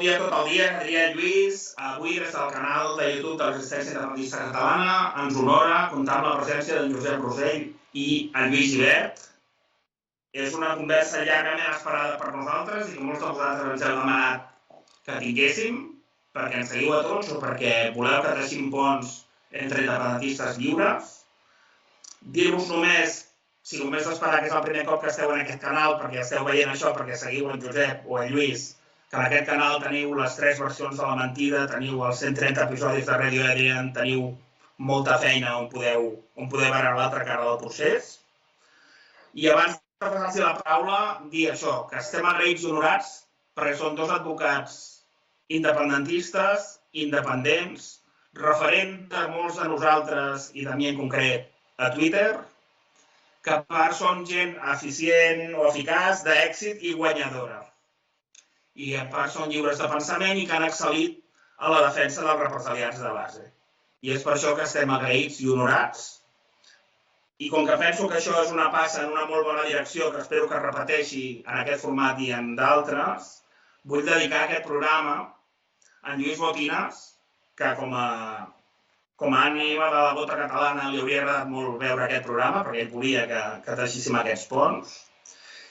dia tot el dia, Adrià Lluís. Avui des del canal de YouTube de la Resistència Independentista Catalana ens honora comptar amb la presència d'en Josep Rosell i en Lluís Gibert. És una conversa llargament esperada per nosaltres i que molts de vosaltres ens heu demanat que tinguéssim, perquè ens seguiu a tots o perquè voleu que teixim ponts entre independentistes lliures. Dir-vos només, si només d'esperar que és el primer cop que esteu en aquest canal, perquè esteu veient això, perquè seguiu en Josep o en Lluís, que en aquest canal teniu les 3 versions de la mentida, teniu els 130 episodis de Radio Adrian, teniu molta feina on podeu veure l'altra cara del procés. I abans de passar-los la paraula, dir això, que estem agraïts i honorats perquè són 2 advocats independentistes, independents, referent de molts de nosaltres i de mi en concret a Twitter, que a part són gent eficient o eficaç, d'èxit i guanyadora. I a part són lliures de pensament i que han excel·lit a la defensa dels represaliats de base. I és per això que estem agraïts i honorats. I com que penso que això és una passa en una molt bona direcció, que espero que es repeteixi en aquest format i en d'altres, vull dedicar aquest programa a en Lluís Botinas, que com a ànima de la Bota Catalana li hauria agradat molt veure aquest programa, perquè ell volia que teixíssim aquests ponts,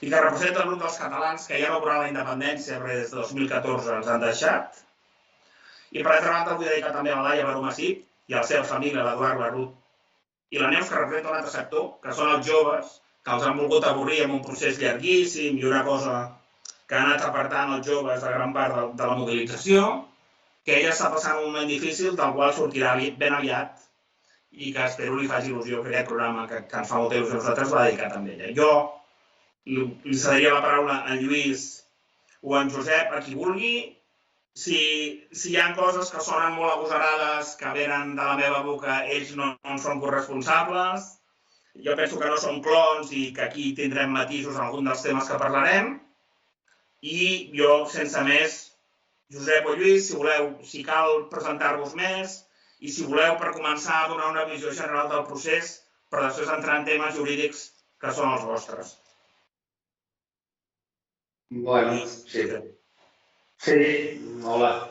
i que representa el grup dels catalans que ja no veuran la independència perquè des de 2014 ens han deixat. I per altra banda vull dedicar també a la Laia Baró-Massip i a la seva família, l'Eduard, la Ruth i la Neus, que representa un altre sector, que són els joves, que els han volgut avorrir amb un procés llarguíssim i una cosa que ha anat apartant els joves de gran part de la mobilització, que ella està passant un moment difícil del qual sortirà ben aviat i que espero li faci il·lusió que aquest programa que ens fa molt temps a nosaltres l'ha dedicat amb ella. Jo li cediria la paraula a en Lluís o a en Josep, a qui vulgui. Si hi ha coses que sonen molt agosarades, que venen de la meva boca, ells no en són corresponsables. Jo penso que no són clons i que aquí tindrem matisos en algun dels temes que parlarem. I jo, sense més, Josep o Lluís, si voleu, si cal presentar-vos més i si voleu, per començar, a donar una visió general del procés, per després entrar en temes jurídics que són els vostres. Bueno, sí. Sí, hola.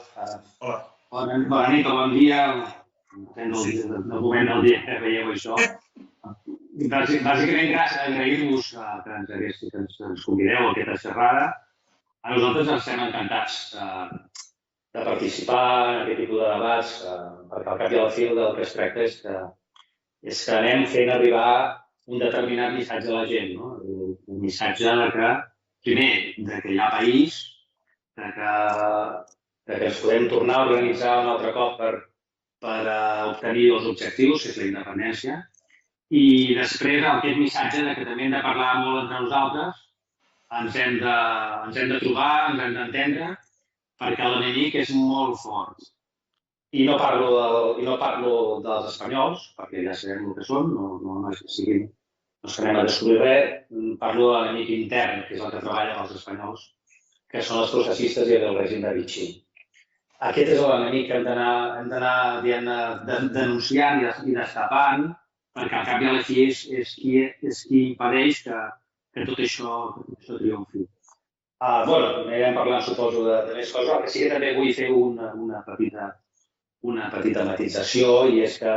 Hola. Bona nit o bon dia, depèn del moment del dia que veieu això. Bàsicament, agrair-vos que ens convideu a aquesta xerrada. A nosaltres ens estem encantats de participar en aquest tipus de debats, perquè al cap i a la fi del que es tracta és que anem fent arribar un determinat missatge a la gent, no? Un missatge que, primer, que hi ha país, que ens podem tornar a organitzar un altre cop per obtenir els objectius, que és la independència, i després aquest missatge que també hem de parlar molt entre nosaltres, ens hem de trobar, ens hem d'entendre, perquè l'enemic és molt fort. I no parlo dels espanyols, perquè ja sabem el que són, no és que anem a descobrir res, parlo de l'enemic intern, que és el que treballa pels espanyols, que són els processistes i el règim de Vichy. Aquest és l'enemic que hem d'anar denunciant i destapant, perquè al cap i a la fi és qui impedeix que tot això triomfi. Anirem parlant, suposo, de més coses. El que sí que també vull fer una petita matització i és que,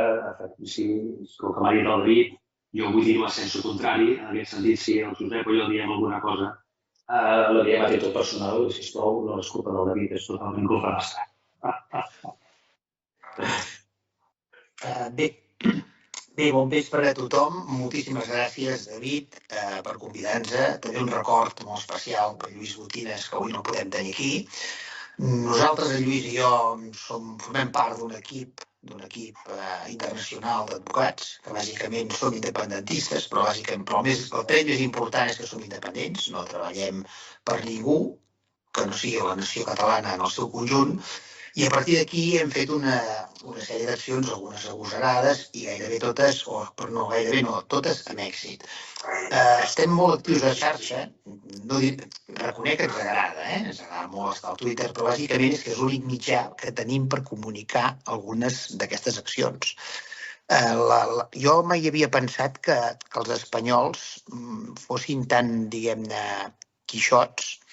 com que m'ha dit el David, jo vull dir-ho a sensu contrari, en aquest sentit, si el Josep o jo diem alguna cosa, la diem a títol personal, sisplau, no és culpa del David, és totalment culpa nostra. Bé, bon vespre a tothom. Moltíssimes gràcies, David, per convidar-nos. També un record molt especial per Lluís Botinas, que avui no podem tenir aquí. Nosaltres, en Lluís i jo, formem part d'un equip internacional d'advocats, que bàsicament som independentistes, però el tret més important és que som independents, no treballem per ningú que no sigui la nació catalana en el seu conjunt, i a partir d'aquí hem fet una sèrie d'accions, algunes agosarades, i gairebé totes, totes amb èxit. Estem molt actius a xarxa, reconec que ens agrada, ens agrada molt estar al Twitter, però bàsicament és que és l'únic mitjà que tenim per comunicar algunes d'aquestes accions. Jo mai havia pensat que els espanyols fossin tan, diguem-ne, quixots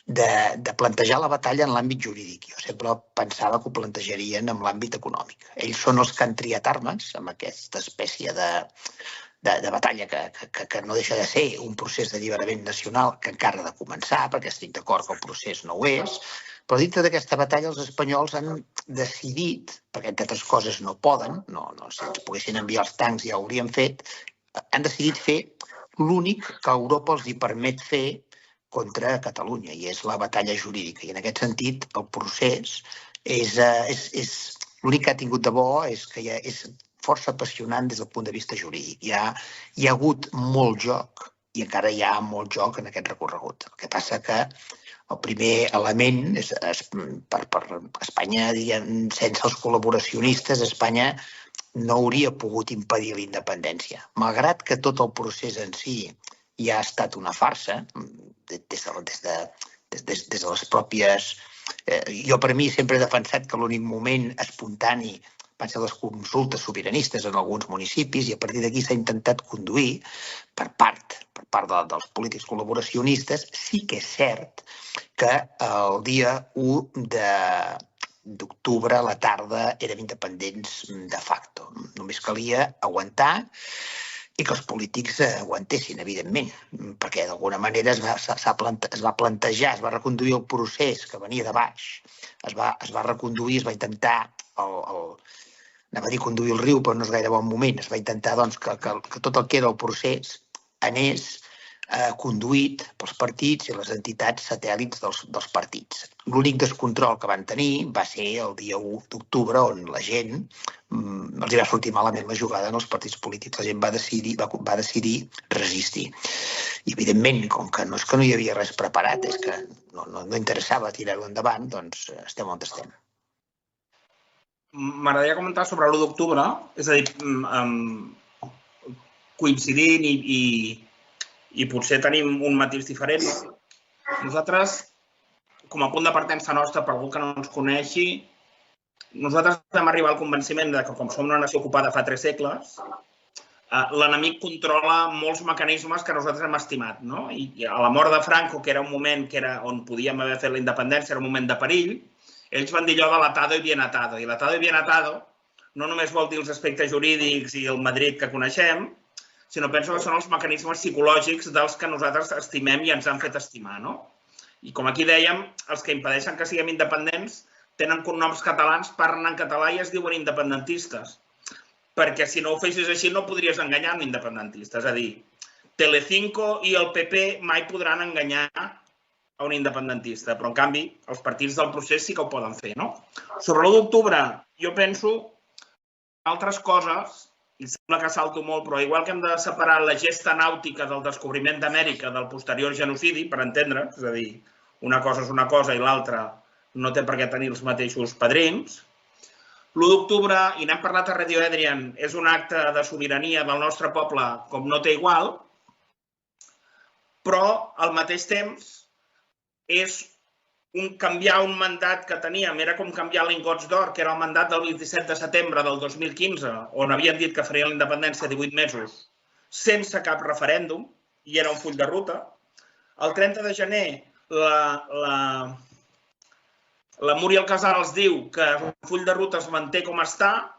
de plantejar la batalla en l'àmbit jurídic. Jo sempre pensava que ho plantejarien en l'àmbit econòmic. Ells són els que han triat armes amb aquesta espècie de batalla que no deixa de ser un procés d'alliberament nacional que encara ha de començar, perquè estic d'acord que el procés no ho és, però dintre d'aquesta batalla els espanyols han decidit, perquè entre altres coses no poden, si ens poguessin enviar els tancs ja ho haurien fet, han decidit fer l'únic que Europa els hi permet fer contra Catalunya, i és la batalla jurídica. I en aquest sentit, el procés l'únic que ha tingut de bo és que és força apassionant des del punt de vista jurídic. Hi ha hagut molt joc i encara hi ha molt joc en aquest recorregut. El que passa que el primer element és per Espanya, sense els col·laboracionistes, Espanya no hauria pogut impedir la independència. Malgrat que tot el procés en si ja ha estat una farsa, des de les pròpies... Jo, per mi, sempre he defensat que l'únic moment espontani van ser les consultes sobiranistes en alguns municipis i a partir d'aquí s'ha intentat conduir per part dels polítics col·laboracionistes. Sí que és cert que el dia 1 d'octubre a la tarda érem independents de facto. Només calia aguantar i que els polítics aguantessin, evidentment, perquè d'alguna manera es va plantejar, es va reconduir el procés que venia de baix, es va reconduir, es va intentar, anava a dir conduir el riu, però no és gaire bon moment, es va intentar que tot el que era el procés anés conduït pels partits i les entitats satèl·lits dels partits. L'únic descontrol que van tenir va ser el dia 1 d'octubre, on la gent els va sortir malament la jugada en els partits polítics. La gent va decidir resistir. I, evidentment, com que no és que no hi havia res preparat, és que no interessava tirar-ho endavant, doncs estem on estem. M'agradaria comentar sobre l'1 d'octubre, és a dir, coincidint i potser tenim un matís diferent. Nosaltres, com a punt de partença nostra, per algú que no ens coneixi, nosaltres vam arribar al convenciment que, com som una nació ocupada fa 3 segles, l'enemic controla molts mecanismes que nosaltres hem estimat. I a la mort de Franco, que era un moment on podíem haver fet la independència, era un moment de perill, ells van dir allò de l'atado i bien atado. I l'atado i bien atado no només vol dir els aspectes jurídics i el Madrid que coneixem, sinó penso que són els mecanismes psicològics dels que nosaltres estimem i ens han fet estimar. I com aquí dèiem, els que impedeixen que siguem independents tenen cognoms catalans, parlen en català i es diuen independentistes. Perquè si no ho fessis així no podries enganyar un independentista. És a dir, Telecinco i el PP mai podran enganyar a un independentista, però en canvi els partits del procés sí que ho poden fer. Sobre l'1 d'octubre jo penso altres coses, i sembla que salto molt, però igual que hem de separar la gesta nàutica del descobriment d'Amèrica del posterior genocidi, per entendre, és a dir, una cosa és una cosa i l'altra no té per què tenir els mateixos padrins. L'1 d'octubre, i n'hem parlat a Radio Adrian, és un acte de sobirania del nostre poble com no té igual, però al mateix temps és canviar un mandat que teníem, era com canviar lingots d'or, que era el mandat del 27 de setembre del 2015, on havien dit que farien la independència 18 mesos, sense cap referèndum, i era un full de ruta. El 30 de gener, la Muriel Casals diu que el full de ruta es manté com està,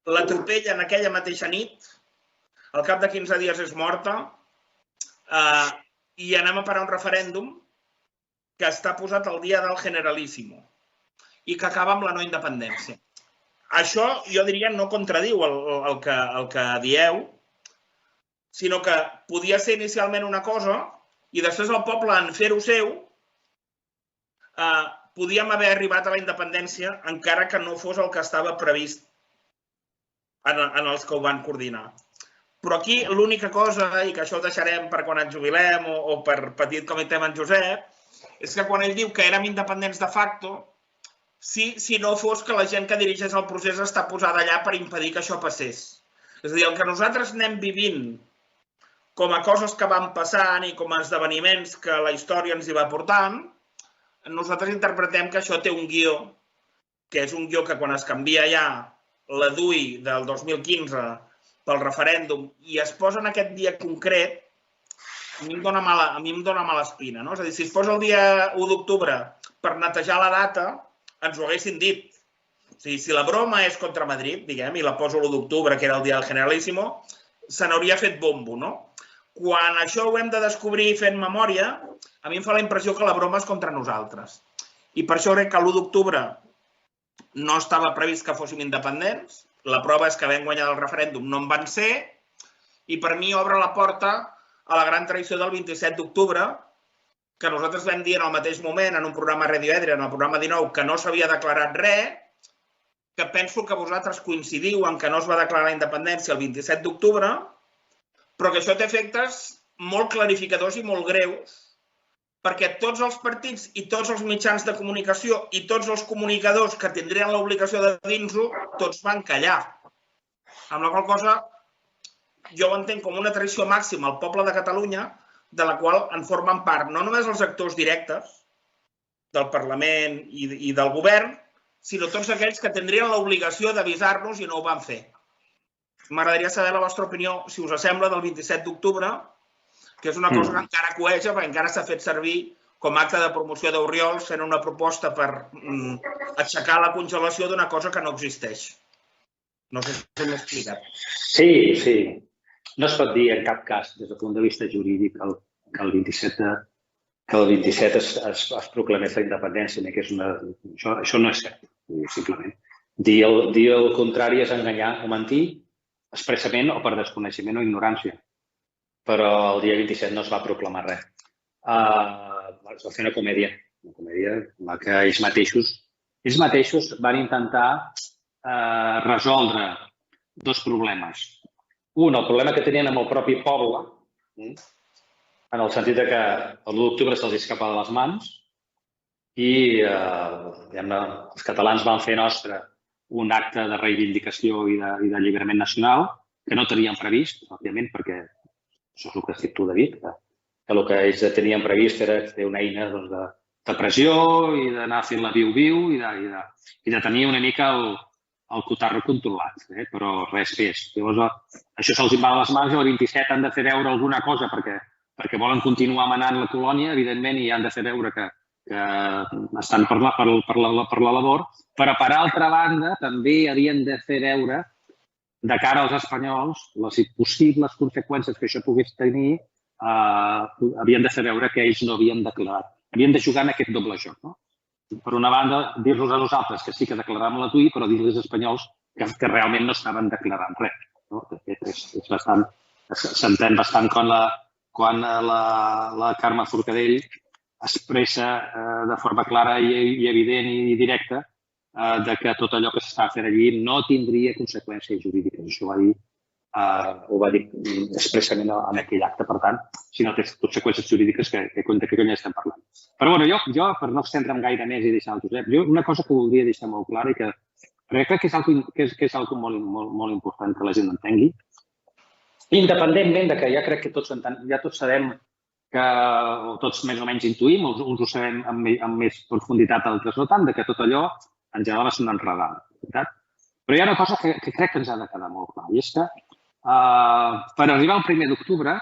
l'atropellen aquella mateixa nit, al cap de 15 dies és morta, i anem a parar un referèndum que està posat al dia del Generalíssimo i que acaba amb la no independència. Això, jo diria, no contradiu el que dieu, sinó que podia ser inicialment una cosa i després el poble, en fer-ho seu, podíem haver arribat a la independència encara que no fos el que estava previst en els que ho van coordinar. Però aquí l'única cosa, i que això ho deixarem per quan ens jubilem o per petit comitè amb en Josep, és que quan ell diu que érem independents de facto, si no fos que la gent que dirigeix el procés està posada allà per impedir que això passés. És a dir, el que nosaltres anem vivint com a coses que van passant i com a esdeveniments que la història ens hi va portant, nosaltres interpretem que això té un guió, que és un guió que quan es canvia ja la DUI del 2015 pel referèndum i es posa en aquest dia concret, a mi em dona mala espina, no? És a dir, si es posa el dia 1 d'octubre per netejar la data, ens ho haguessin dit. O sigui, si la broma és contra Madrid, diguem, i la poso l'1 d'octubre, que era el dia del Generalísimo, se n'hauria fet bombo, no? Quan això ho hem de descobrir fent memòria, a mi em fa la impressió que la broma és contra nosaltres. I per això crec que l'1 d'octubre no estava previst que fóssim independents. La prova és que vam guanyar el referèndum, no en van ser, i per mi obre la porta a la gran traïció del 27 d'octubre, que nosaltres vam dir en el mateix moment, en un programa Radio Edre, en el programa 19, que no s'havia declarat res, que penso que vosaltres coincidiu en que no es va declarar la independència el 27 d'octubre, però que això té efectes molt clarificadors i molt greus, perquè tots els partits i tots els mitjans de comunicació i tots els comunicadors que tindrien l'obligació de dir-nos-ho, tots van callar. Amb la qual cosa, jo ho entenc com una traïció màxima al poble de Catalunya, de la qual en formen part no només els actors directes del Parlament i del govern, sinó tots aquells que tindrien l'obligació d'avisar-nos i no ho van fer. M'agradaria saber la vostra opinió, si us sembla, del 27 d'octubre, que és una cosa que encara coeja, perquè encara s'ha fet servir com a acte de promoció d'Oriols fent una proposta per aixecar la congelació d'una cosa que no existeix. No sé si m'he explicat. Sí. No es pot dir en cap cas, des del punt de vista jurídic, que el 27 es proclamés la independència. Això no és cert, simplement. Dir el contrari és enganyar o mentir, expressament o per desconeixement o ignorància. Però el dia 27 no es va proclamar res. Es va fer una comèdia en la que ells mateixos van intentar resoldre dos problemes. Un, el problema que tenien amb el propi poble, en el sentit que l'1 d'octubre se'ls escapa de les mans i els catalans van fer nostre un acte de reivindicació i d'alliberament nacional que no tenien previst, òbviament, perquè això és el que has dit tu, David, que el que ells tenien previst era fer una eina de pressió i d'anar fent la viu-viu i de tenir una mica el cotarro controlat, però res més. Llavors, això se'ls va a les mans i el 27 han de fer veure alguna cosa perquè volen continuar manant la colònia, evidentment, i han de fer veure que estan per la labor, però per altra banda també havien de fer veure de cara als espanyols les possibles conseqüències que això pogués tenir, havien de fer veure que ells no havien declarat. Havien de jugar en aquest doble joc, no? Per una banda, dir-nos a nosaltres que sí que declaràvem la TUI, però dir-los als espanyols que realment no estaven declarant res. S'entén bastant quan la Carme Forcadell expressa de forma clara i evident i directa que tot allò que s'estava fent allí no tindria conseqüències jurídiques. Això ho va dir expressament en aquell acte. Per tant, si no té conseqüències jurídiques, de què conya estem parlant? Però jo, per no extendre'm gaire més i deixar el Josep, una cosa que voldria deixar molt clara i que crec que és una molt important que la gent entengui, independentment que ja crec que tots sabem o tots més o menys intuïm, uns ho sabem amb més profunditat, altres no tant, que tot allò en general és una enredada. Però hi ha una cosa que crec que ens ha de quedar molt clar, i és que per arribar al 1 d'octubre,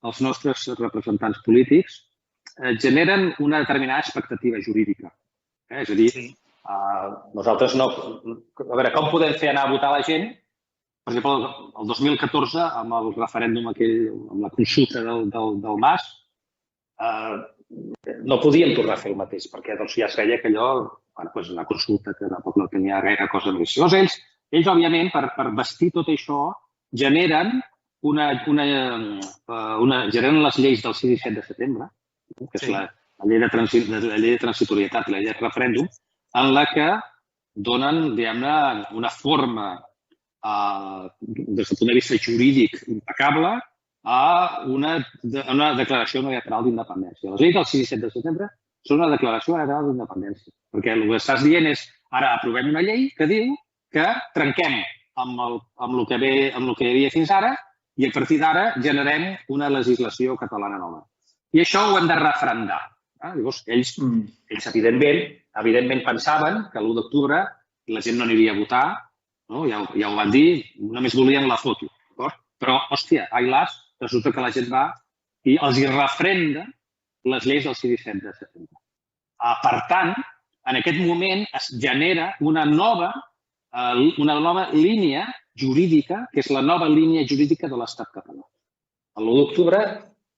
els nostres representants polítics generen una determinada expectativa jurídica. És a dir, nosaltres no... A veure, com podem fer anar a votar la gent? Per exemple, el 2014, amb el referèndum aquell, amb la consulta del Mas, no podíem tornar a fer el mateix, perquè ja es veia que allò, una consulta que tampoc no tenia gaire cosa més. Llavors, ells, òbviament, per vestir tot això, generen les lleis del 6 i 7 de setembre, que és la llei de transitorietat i la llei de referèndum, en la que donen, diguem-ne, una forma, des del punt de vista jurídic impecable, a una declaració unilateral d'independència. Les lleis del 6 i 7 de setembre són una declaració unilateral d'independència, perquè el que estàs dient és, ara aprovem una llei que diu que trenquem amb el que hi havia fins ara i a partir d'ara generem una legislació catalana nova. I això ho hem de referendar. Llavors, ells evidentment pensaven que l'1 d'octubre la gent no aniria a votar, ja ho van dir, només volien la foto. Però, hòstia, ai las, resulta que la gent va i els hi refrenda les lleis del 6 i 7 de setembre. Per tant, en aquest moment es genera una nova línia jurídica, que és la nova línia jurídica de l'Estat català. L'1 d'octubre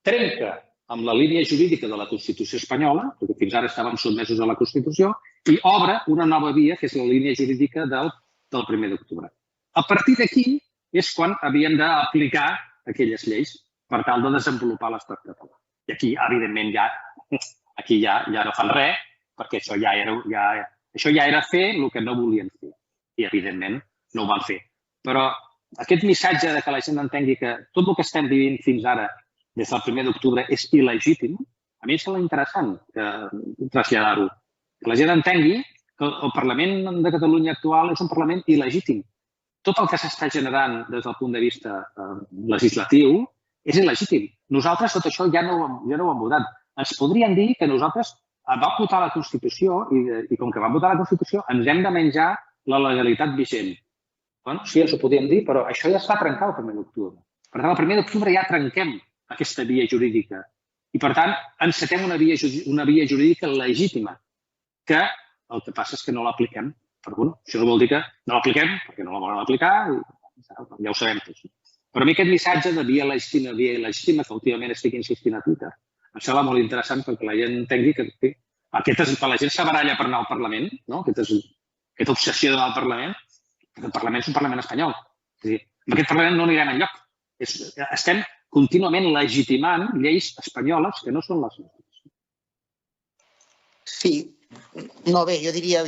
trenca amb la línia jurídica de la Constitució espanyola, perquè fins ara estàvem sotmesos a la Constitució, i obre una nova via, que és la línia jurídica del 1 d'octubre. A partir d'aquí és quan havien d'aplicar aquelles lleis per tal de desenvolupar l'Estat català. I aquí, evidentment, ja no fan res, perquè això ja era fer el que no volien fer. I, evidentment, no ho van fer. Però aquest missatge que la gent entengui que tot el que estem vivint fins ara, des del 1 d'octubre, és il·legítim, a mi em sembla interessant traslladar-ho. Que la gent entengui que el Parlament de Catalunya actual és un Parlament il·legítim. Tot el que s'està generant des del punt de vista legislatiu és il·legítim. Nosaltres tot això ja no ho hem votat. Ens podrien dir que nosaltres vam votar la Constitució i com que vam votar la Constitució ens hem de menjar la legalitat vigent. Sí, ens ho podíem dir, però això ja es va trencar el 1 d'octubre. Per tant, el 1 d'octubre ja trenquem aquesta via jurídica i, per tant, encetem una via jurídica legítima, que el que passa és que no l'apliquem. Però això no vol dir que no l'apliquem, perquè no la volen aplicar, ja ho sabem tots. Però a mi aquest missatge de via il·legítima, que últimament estic insistint a Twitter, em sembla molt interessant perquè la gent entengui que la gent s'abaralla per anar al Parlament, aquesta obsessió d'anar al Parlament, perquè el Parlament és un Parlament espanyol. És a dir, amb aquest Parlament no anirem enlloc. Estem contínuament legitimant lleis espanyoles que no són les nostres. Sí. No, bé, jo diria,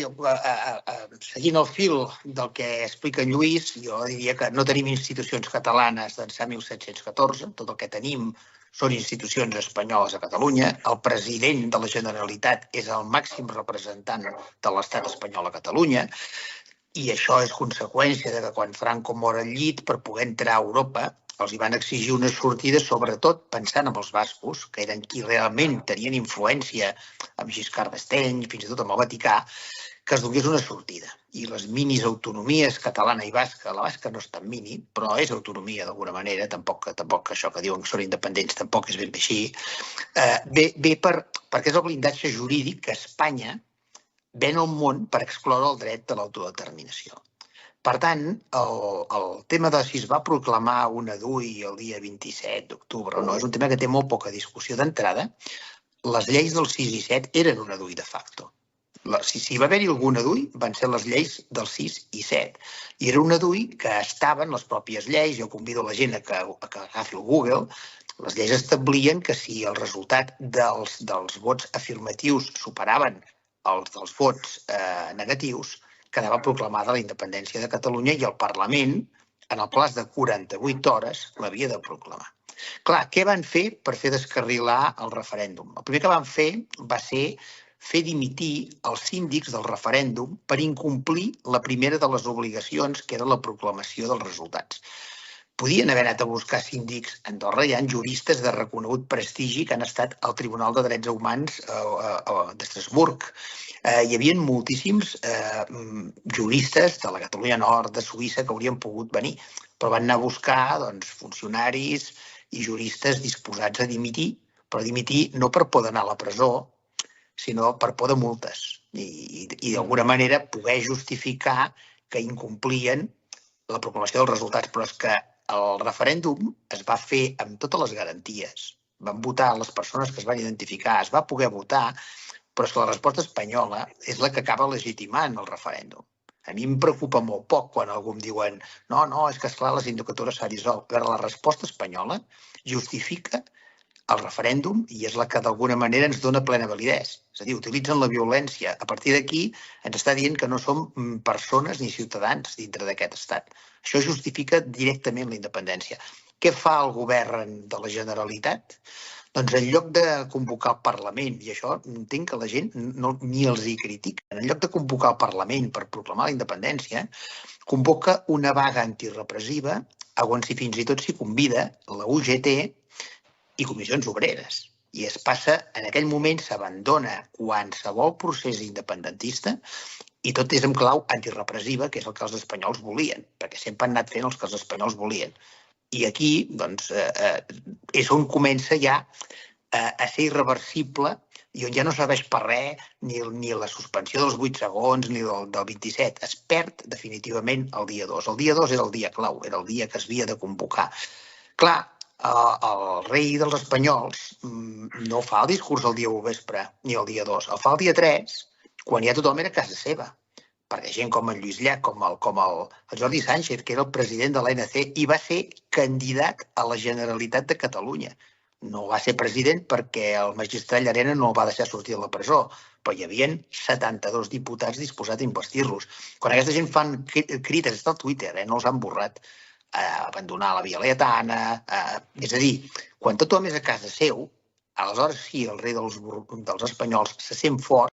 seguint el fil del que explica en Lluís, jo diria que no tenim institucions catalanes d'ençà 1714, tot el que tenim són institucions espanyoles a Catalunya, el president de la Generalitat és el màxim representant de l'estat espanyol a Catalunya, i això és conseqüència de que quan Franco mor al llit, per poder entrar a Europa, els hi van exigir una sortida, sobretot pensant en els bascos, que eren qui realment tenien influència amb Giscard d'Estaing, fins i tot amb el Vaticà, que es donés una sortida. I les minis autonomies catalana i basca, la basca no és tan mini, però és autonomia d'alguna manera, tampoc això que diuen que són independents tampoc és ben bé així, ve perquè és el blindatge jurídic que Espanya ven al món per excloure el dret de l'autodeterminació. Per tant, el tema de si es va proclamar una DUI el dia 27 d'octubre o no és un tema que té molt poca discussió d'entrada. Les lleis del 6 i 7 eren una DUI de facto. Si va haver-hi alguna DUI, van ser les lleis del 6 i 7. I era una DUI que estaven les pròpies lleis, jo convido la gent a que agafi el Google, les lleis establien que si el resultat dels vots afirmatius superaven els dels vots negatius, quedava proclamada la independència de Catalunya i el Parlament, en el plaç de 48 hores, l'havia de proclamar. Clar, què van fer per fer descarrilar el referèndum? El primer que van fer va ser fer dimitir els síndics del referèndum per incomplir la primera de les obligacions, que era la proclamació dels resultats. Podien haver anat a buscar síndics a Andorra, hi ha juristes de reconegut prestigi que han estat al Tribunal de Drets Humans d'Estrasburg. Hi havia moltíssims juristes de la Catalunya Nord, de Suïssa, que haurien pogut venir, però van anar a buscar funcionaris i juristes disposats a dimitir, però dimitir no per por d'anar a la presó, sinó per por de multes i d'alguna manera poder justificar que incomplien la proclamació dels resultats. Però és que el referèndum es va fer amb totes les garanties. Van votar les persones que es van identificar, es va poder votar, però és que la resposta espanyola és la que acaba legitimant el referèndum. A mi em preocupa molt poc quan algú em diuen no, és que esclar, la sindicatura s'ha dissolt. Però la resposta espanyola justifica el referèndum i és la que d'alguna manera ens dona plena validesa. És a dir, utilitzen la violència. A partir d'aquí ens està dient que no som persones ni ciutadans dintre d'aquest estat. Això justifica directament la independència. Què fa el govern de la Generalitat? Doncs en lloc de convocar el Parlament, i això entenc que la gent ni els hi critica, en lloc de convocar el Parlament per proclamar la independència, convoca una vaga antirepressiva on fins i tot s'hi convida la UGT i comissions obreres. I es passa, en aquell moment s'abandona qualsevol procés independentista i tot és en clau antirepressiva, que és el que els espanyols volien, perquè sempre han anat fent els que els espanyols volien. I aquí és on comença ja a ser irreversible i on ja no serveix per res ni la suspensió dels 8 segons ni del 27. Es perd definitivament el dia 2. El dia 2 era el dia clau, era el dia que es havia de convocar. Clar, el rei dels espanyols no fa el discurs el dia 1 vespre ni el dia 2, el fa el dia 3, quan ja tothom era a casa seva. Perquè gent com el Lluís Llach, com el Jordi Sánchez, que era el president de l'ANC, i va ser candidat a la Generalitat de Catalunya. No va ser president perquè el magistrat Llarena no el va deixar sortir de la presó, però hi havia 72 diputats disposats a investir-los. Quan aquesta gent fan crides, està al Twitter, no els han borrat, abandonar la Via Laietana, és a dir, quan tothom és a casa seu, aleshores sí, el rei dels espanyols se sent fort.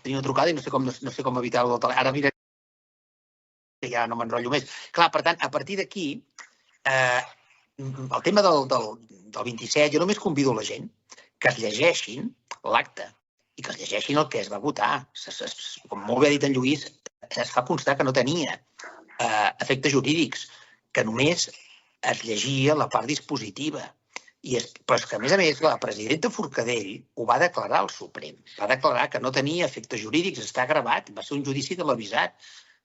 Tenia una trucada i no sé com evitar-ho del telèfon. Ara mira, ja no m'enrotllo més. Clar, per tant, a partir d'aquí, el tema del 27, jo només convido la gent que es llegeixin l'acte i que es llegeixin el que es va votar. Com molt bé ha dit en Lluís, es fa constar que no tenia efectes jurídics, que només es llegia la part dispositiva. Però és que, a més, la presidenta Forcadell ho va declarar al Suprem. Va declarar que no tenia efectes jurídics, està gravat, va ser un judici televisat.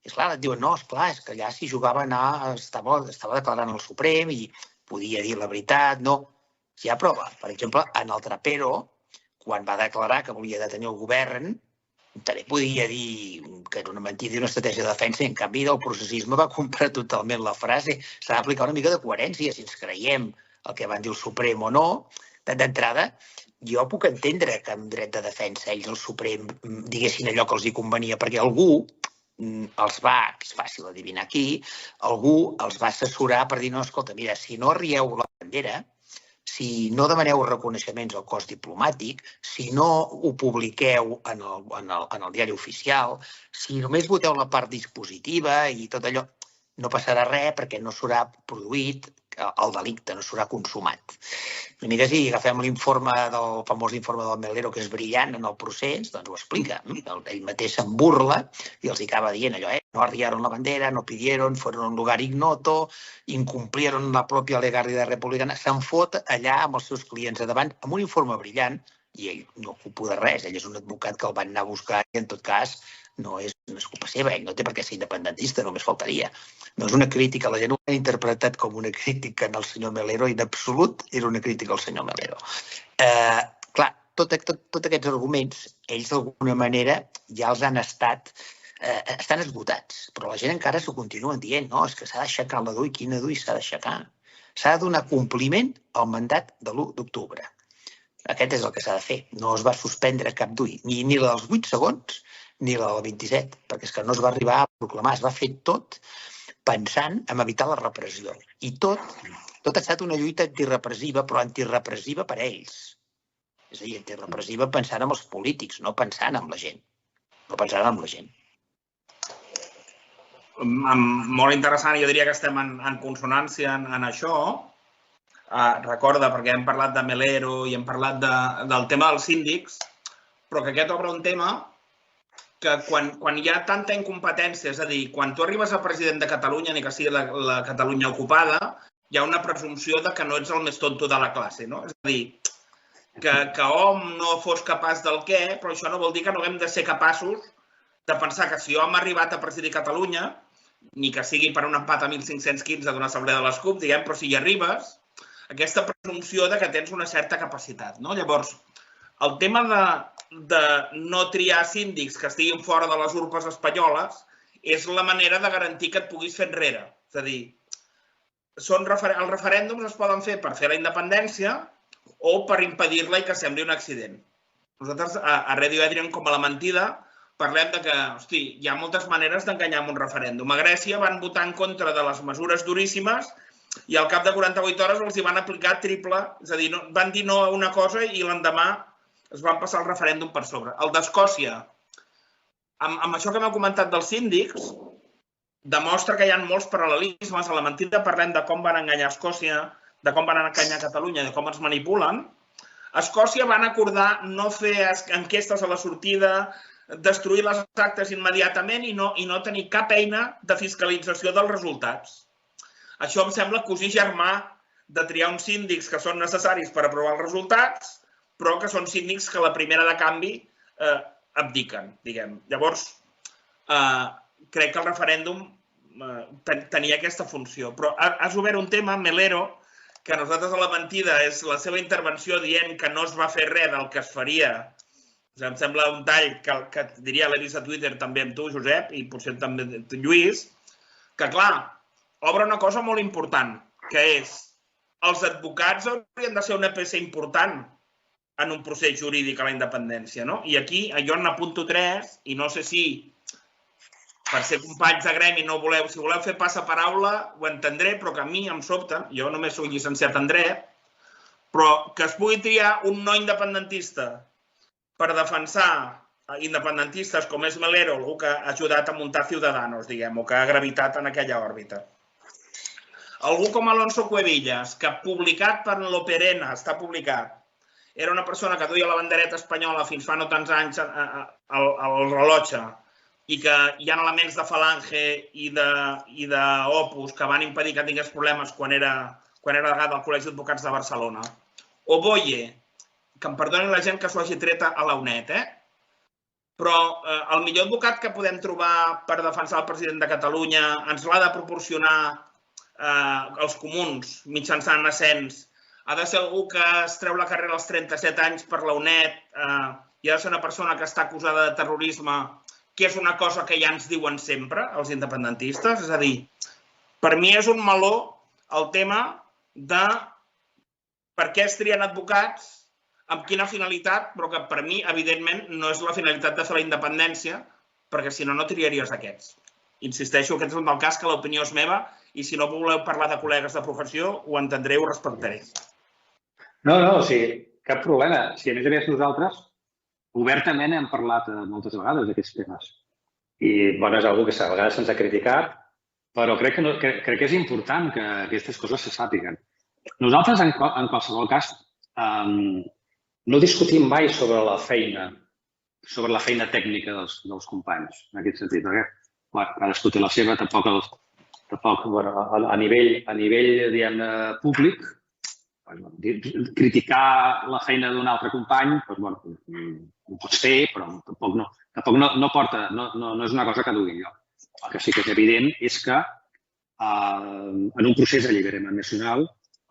És clar, et diuen, no, esclar, és que allà si jugava a anar, estava declarant al Suprem i podia dir la veritat, no. Hi ha prova. Per exemple, en el Trapero, quan va declarar que volia detenir el govern, també podia dir que era una mentida i una estratègia de defensa i en canvi del processisme va comprar totalment la frase. S'ha d'aplicar una mica de coherència, si ens creiem el que van dir el Suprem o no. D'entrada, jo puc entendre que amb dret de defensa ells al Suprem diguessin allò que els hi convenia, perquè algú els va, que és fàcil adivinar qui, algú els va assessorar per dir, no, escolta, mira, si no arrieu la bandera, si no demaneu reconeixements al cos diplomàtic, si no ho publiqueu en el diari oficial, si només voteu la part dispositiva i tot allò, no passarà res perquè no s'haurà produït el delicte, no s'haurà consumat. Una mica si agafem l'informe del famós informe del Melero, que és brillant en el procés, doncs ho explica. Ell mateix se'n burla i els acaba dient allò, no arriaron la bandera, no pidieron, fueron a un lugar ignoto, incumplieron la pròpia legalidad republicana, se'n fot allà amb els seus clients a davant, amb un informe brillant, i ell no ocupa de res, ell és un advocat que el van anar a buscar i en tot cas no és culpa seva, ell no té per què ser independentista, només faltaria. No és una crítica, la gent ho ha interpretat com una crítica al senyor Melero i en absolut era una crítica al senyor Melero. Clar, tots aquests arguments, ells d'alguna manera ja els han estan esgotats, però la gent encara s'ho continuen dient, no, és que s'ha d'aixecar la DUI, quina DUI s'ha d'aixecar? S'ha de donar compliment al mandat de l'1 d'octubre. Aquest és el que s'ha de fer, no es va suspendre cap DUI, ni la dels 8 segons, ni la del 27, perquè és que no es va arribar a proclamar, es va fer tot pensant en evitar la repressió. I tot ha estat una lluita antirepressiva, però antirepressiva per a ells. És a dir, antirepressiva pensant en els polítics, no pensant en la gent. No pensant en la gent. Molt interessant, jo diria que estem en consonància en això. Recorda, perquè hem parlat de Melero i hem parlat del tema dels síndics, però que aquest obre un tema que quan hi ha tanta incompetència, és a dir, quan tu arribes a president de Catalunya, ni que sigui la Catalunya ocupada, hi ha una presumpció de que no ets el més tonto de la classe, no? És a dir, que hom no fos capaç del què, però això no vol dir que no haguem de ser capaços de pensar que si hom ha arribat a presidir Catalunya, ni que sigui per un empat a 1.515 d'una assemblea de les CUP, diguem, però si hi arribes, aquesta presumpció de que tens una certa capacitat, no? Llavors, el tema de no triar síndics que estiguin fora de les urpes espanyoles és la manera de garantir que et puguis fer enrere. És a dir, els referèndums es poden fer per fer la independència o per impedir-la i que sembli un accident. Nosaltres a Radio Adrian, com a la mentida, parlem de que, hosti, hi ha moltes maneres d'enganyar amb un referèndum. A Grècia van votar en contra de les mesures duríssimes i al cap de 48 hores els hi van aplicar triple, és a dir, van dir no a una cosa i l'endemà es van passar el referèndum per sobre. El d'Escòcia, amb això que m'ha comentat dels síndics, demostra que hi ha molts paral·lelismes. A la mentida parlem de com van enganyar Escòcia, de com van enganyar Catalunya, de com ens manipulen. A Escòcia van acordar no fer enquestes a la sortida, destruir les actes immediatament i no tenir cap eina de fiscalització dels resultats. Això em sembla cosí germà de triar uns síndics que són necessaris per aprovar els resultats, però que són síndics que a la primera de canvi abdiquen, diguem. Llavors, crec que el referèndum tenia aquesta funció. Però has obert un tema, Melero, que nosaltres a la mentida és la seva intervenció dient que no es va fer res del que es faria. Em sembla un tall que diria l'he vist a Twitter també amb tu, Josep, i potser també Lluís, que clar, obre una cosa molt important, que és els advocats haurien de ser una peça important en un procés jurídic a la independència, no? I aquí jo n'apunto 3 i no sé si per ser companys de gremi si voleu fer passaparaula ho entendré, però que a mi em sobta, jo només soc llicenciat en dret, però que es pugui triar un no independentista per defensar independentistes com és Melero, algú que ha ajudat a muntar Ciudadanos, diguem, o que ha gravitat en aquella òrbita. Algú com Alonso Cuevillas, que publicat per l'Operena, està publicat, era una persona que duia la bandereta espanyola fins fa no tants anys al rellotge i que hi ha elements de Falange i d'Opus que van impedir que tingués problemes quan era delegat del Col·legi d'Advocats de Barcelona. O Boye, que em perdonin la gent que s'ho hagi tret a la UNED, però el millor advocat que podem trobar per defensar el president de Catalunya ens l'ha de proporcionar els comuns mitjançant ascens. Ha de ser algú que es treu la carrera als 37 anys per la UNED i ha de ser una persona que està acusada de terrorisme, que és una cosa que ja ens diuen sempre els independentistes. És a dir, per mi és un meló el tema de per què es trien advocats, amb quina finalitat, però que per mi, evidentment, no és la finalitat de fer la independència, perquè si no, no triaries aquests. Insisteixo, aquest és un del cas que l'opinió és meva i si no voleu parlar de col·legues de professió, ho entendré i ho respectaré. No, sí, cap problema. Si a més a més nosaltres obertament hem parlat moltes vegades d'aquests temes. I és una cosa que a vegades se'ns ha criticat, però crec que és important que aquestes coses se sàpiguen. Nosaltres, en qualsevol cas, no discutim mai sobre la feina tècnica dels companys, en aquest sentit, perquè cadascú té la seva, tampoc a nivell públic, criticar la feina d'un altre company, ho pots fer, però tampoc no porta, no és una cosa que dugui lloc. El que sí que és evident és que en un procés d'alliberament nacional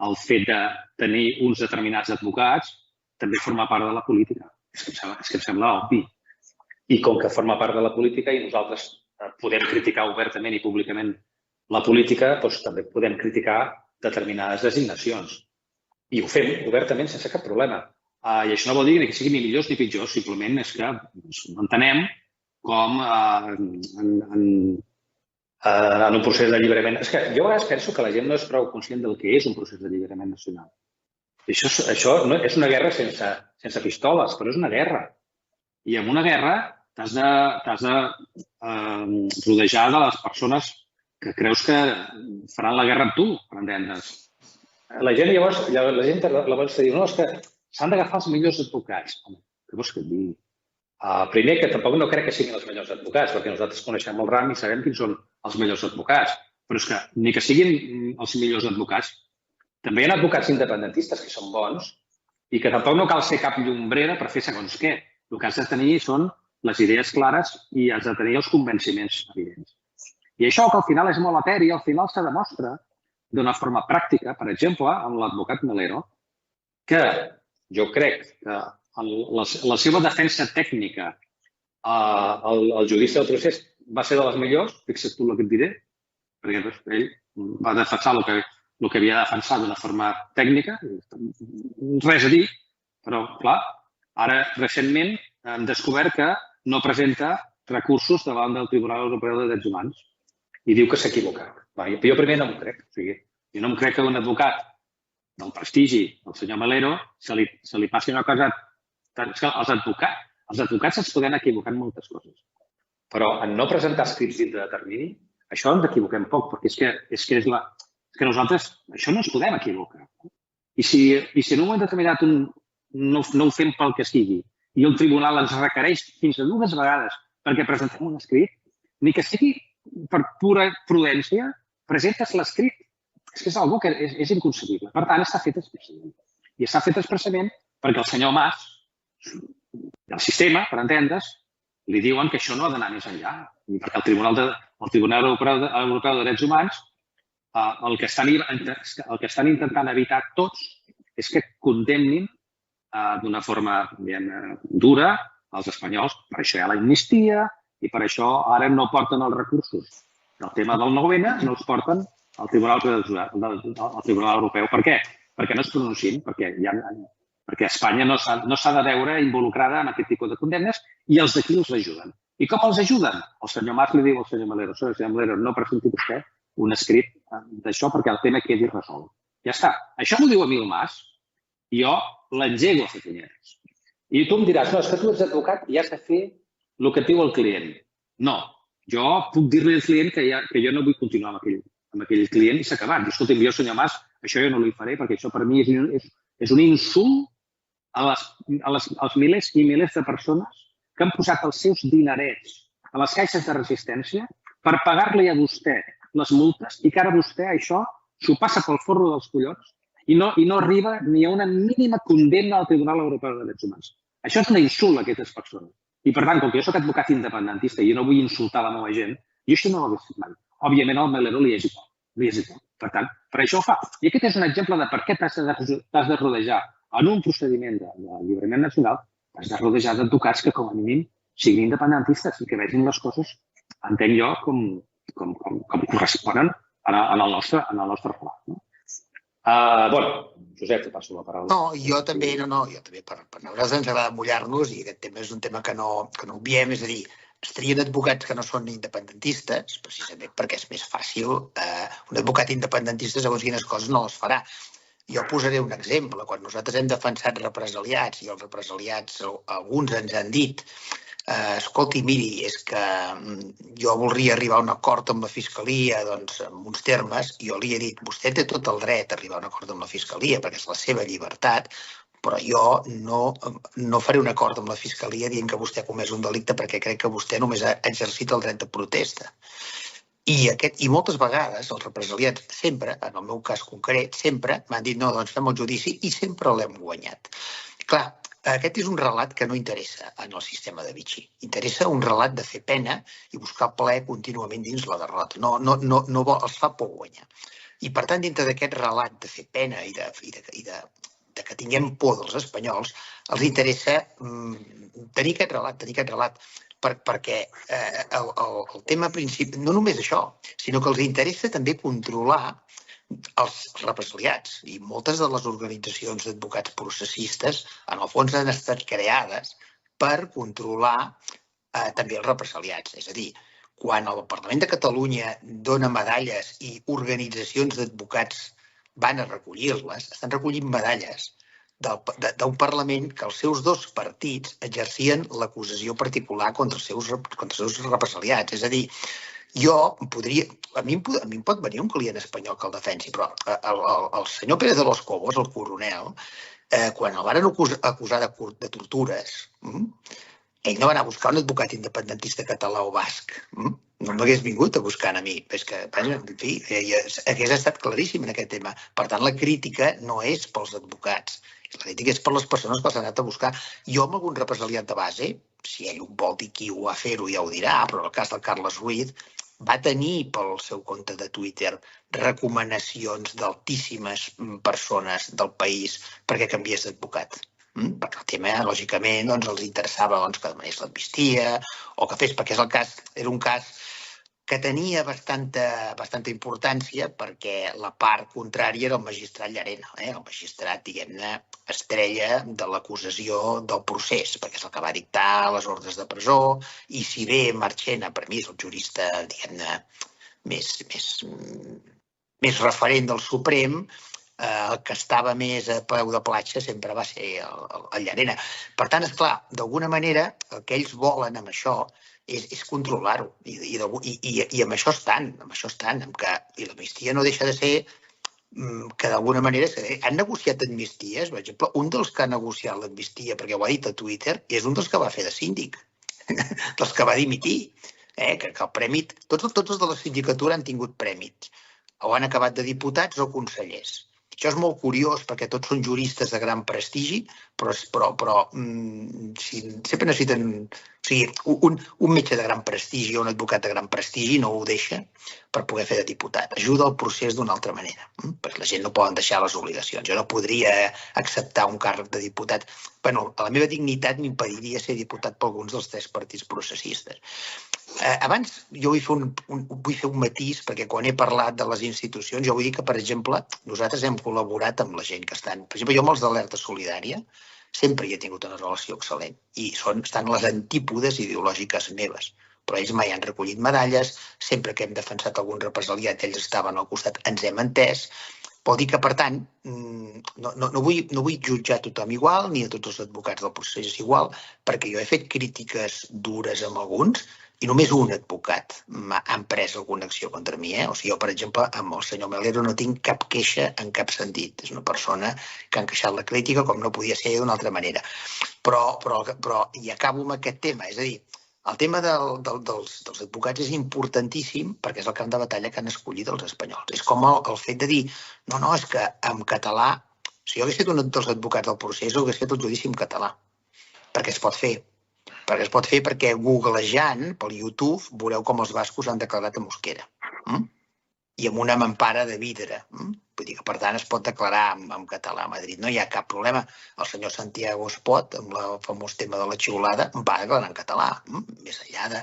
el fet de tenir uns determinats advocats també forma part de la política. És que em sembla obvi. I com que forma part de la política i nosaltres podem criticar obertament i públicament la política, doncs també podem criticar determinades designacions. I ho fem obertament sense cap problema. I això no vol dir que siguin ni millors ni pitjors, simplement és que entenem com en un procés d'alliberament... És que jo a vegades penso que la gent no és prou conscient del que és un procés d'alliberament nacional. Això és una guerra sense pistoles, però és una guerra. I en una guerra t'has de rodejar de les persones que creus que faran la guerra amb tu, per entendre's. La gent llavors diu, no, és que s'han d'agafar els millors advocats. Home, què vols que et digui? Primer, que tampoc no crec que siguin els millors advocats, perquè nosaltres coneixem el ram i sabem quins són els millors advocats. Però és que ni que siguin els millors advocats, també hi ha advocats independentistes que són bons i que tampoc no cal ser cap llombrera per fer segons què. El que has de tenir són les idees clares i has de tenir els convenciments evidents. I això que al final és molt eteri, al final se demostra d'una forma pràctica, per exemple, amb l'advocat Melero, que jo crec que la seva defensa tècnica al judici del procés va ser de les millors, fixa't tu el que et diré, perquè ell va defensar el que havia de defensar d'una forma tècnica, res a dir, però, clar, ara recentment hem descobert que no presenta recursos davant del Tribunal Europeu de Drets Humans i diu que s'ha equivocat. Jo primer no m'ho crec. Jo no em crec que un advocat del prestigi, el senyor Melero, se li passi una cosa... Els advocats ens podem equivocar en moltes coses. Però en no presentar escrits dintre de termini, això ens equivoquem poc, perquè és que nosaltres això no ens podem equivocar. I si en un moment determinat no ho fem pel que sigui i el tribunal ens requereix fins a 2 vegades perquè presentem un escrit, ni que sigui per pura prudència, presentes l'escrit. És que és una cosa que és inconcebible. Per tant, està fet expressament. I està fet expressament perquè el senyor Mas, del sistema, per entendre's, li diuen que això no ha d'anar més enllà. I perquè el Tribunal Europeu de Drets Humans el que estan intentant evitar tots és que condemnin d'una forma dura els espanyols. Per això hi ha l'amnistia i per això ara no porten els recursos del tema del 9-N, no els porten al Tribunal Europeu. Per què? Perquè no es pronunciïn, perquè Espanya no s'ha de veure involucrada en aquest tipus de condemnes i els d'aquí els ajuden. I com els ajuden? El senyor Mas li diu al senyor Melero: senyor Melero, no presenti vostè un escrit d'això perquè el tema quedi resolt. Ja està. Això m'ho diu a mi el Mas i jo l'engego a fer punyetes. I tu em diràs: no, és que tu ets advocat i has de fer el que et diu el client. No, jo puc dir-li al client que jo no vull continuar amb aquell client i s'ha acabat. I escolta'm, jo, senyor Mas, això jo no li faré perquè això per mi és un insult als milers i milers de persones que han posat els seus dinerets a les caixes de resistència per pagar-li a vostè les multes i que ara vostè això s'ho passa pel forro dels collons i no arriba ni a una mínima condemna al Tribunal Europeu de Drets Humans. Això és un insult a aquestes persones. I per tant, com que jo soc advocat independentista i jo no vull insultar la meva gent, jo això no ho hagués fet mai. Òbviament al Melero li és igual. Per tant, per això ho fa. I aquest és un exemple de per què t'has de rodejar en un procediment d'alliberament nacional, t'has de rodejar d'advocats que com a mínim siguin independentistes i que vegin les coses, entenc jo, com corresponen en el nostre pla. Bueno, Josep, te passo la paraula. No, jo també, per nosaltres ens agrada mullar-nos i aquest tema és un tema que no obviem, és a dir, es trien advocats que no són independentistes, precisament perquè és més fàcil. Un advocat independentista, segons quines coses, no les farà. Jo posaré un exemple. Quan nosaltres hem defensat represaliats i els represaliats, alguns ens han dit: escolti, miri, és que jo voldria arribar a un acord amb la Fiscalia, doncs, en uns termes, i jo li he dit: vostè té tot el dret a arribar a un acord amb la Fiscalia, perquè és la seva llibertat, però jo no faré un acord amb la Fiscalia dient que vostè ha comès un delicte perquè crec que vostè només ha exercit el dret de protesta. I moltes vegades els represaliats sempre, en el meu cas concret, sempre m'han dit: no, doncs fem el judici, i sempre l'hem guanyat. Clar, aquest és un relat que no interessa en el sistema de Vichy. Interessa un relat de fer pena i buscar plaer contínuament dins la derrota. No els fa por guanyar. I per tant, dintre d'aquest relat de fer pena i de que tinguem por dels espanyols, els interessa tenir aquest relat, perquè el tema principal, no només això, sinó que els interessa també controlar els represaliats. I moltes de les organitzacions d'advocats processistes, en el fons, han estat creades per controlar també els represaliats. És a dir, quan el Parlament de Catalunya dona medalles i organitzacions d'advocats van a recollir-les, estan recollint medalles d'un Parlament que els seus 2 partits exercien l'acusació particular contra els seus represaliats. És a dir, a mi em pot venir un client espanyol que el defensi, però el senyor Pérez de los Cobos, el coronel, quan el van acusar de tortures, ell no va anar a buscar un advocat independentista català o basc. No m'hagués vingut a buscar a mi. És que, en fi, hagués estat claríssim en aquest tema. Per tant, la crítica no és pels advocats. La crítica és per les persones que els han anat a buscar. Jo, amb algun represaliat de base, si ell vol dir qui ho va fer-ho, ja ho dirà, però en el cas del Carles Ruiz, va tenir pel seu compte de Twitter recomanacions d'altíssimes persones del país perquè canviés d'advocat. Perquè el tema, lògicament, els interessava que demanés l'amnistia o que fes, perquè era un cas que tenia bastanta importància perquè la part contrària era el magistrat Llarena, el magistrat, diguem-ne, estrella de l'acusació del procés, perquè és el que va dictar les ordres de presó, i si bé Marchena, per mi, és el jurista, diguem-ne, més referent del Suprem, el que estava més a peu de platja sempre va ser el Llarena. Per tant, esclar, d'alguna manera, el que ells volen amb això és controlar-ho. I amb això estan, i l'amnistia no deixa de ser que d'alguna manera han negociat amnisties. Per exemple, un dels que ha negociat l'amnistia, perquè ho ha dit a Twitter, és un dels que va fer de síndic, dels que va dimitir, que el premi... Tots els de la sindicatura han tingut premis, o han acabat de diputats o consellers. Això és molt curiós perquè tots són juristes de gran prestigi, però sempre necessiten... O sigui, un metge de gran prestigi o un advocat de gran prestigi no ho deixa per poder fer de diputat. Ajuda al procés d'una altra manera, perquè la gent no poden deixar les obligacions. Jo no podria acceptar un càrrec de diputat. Bueno, la meva dignitat m'impediria ser diputat per alguns dels 3 partits processistes. Abans, jo vull fer un matís, perquè quan he parlat de les institucions, jo vull dir que, per exemple, nosaltres hem col·laborat amb la gent que estan... Per exemple, jo amb els d'Alerta Solidària sempre hi he tingut una relació excel·lent i estan les antípodes ideològiques meves, però ells mai han recollit medalles, sempre que hem defensat algun represaliat, ells estaven al costat, ens hem entès. Vol dir que, per tant, no vull jutjar tothom igual, ni a tots els advocats del procés igual, perquè jo he fet crítiques dures amb alguns i només un advocat ha emprès alguna acció contra mi. O sigui, jo, per exemple, amb el senyor Melero no tinc cap queixa en cap sentit. És una persona que ha encaixat la crítica com no podia ser d'una altra manera. Però i acabo amb aquest tema. És a dir, el tema dels advocats és importantíssim perquè és el camp de batalla que han escollit els espanyols. És com el fet de dir, no, és que en català, si jo hagués fet un dels advocats del procés, ho hagués fet el judici en català, perquè es pot fer. Perquè googlejant pel YouTube veureu com els bascos han declarat en euskera i amb una mampara de vidre. Vull dir que, per tant, es pot declarar en català a Madrid. No hi ha cap problema. El senyor Santiago Espot, amb el famós tema de la xiulada, va declarar en català, més enllà de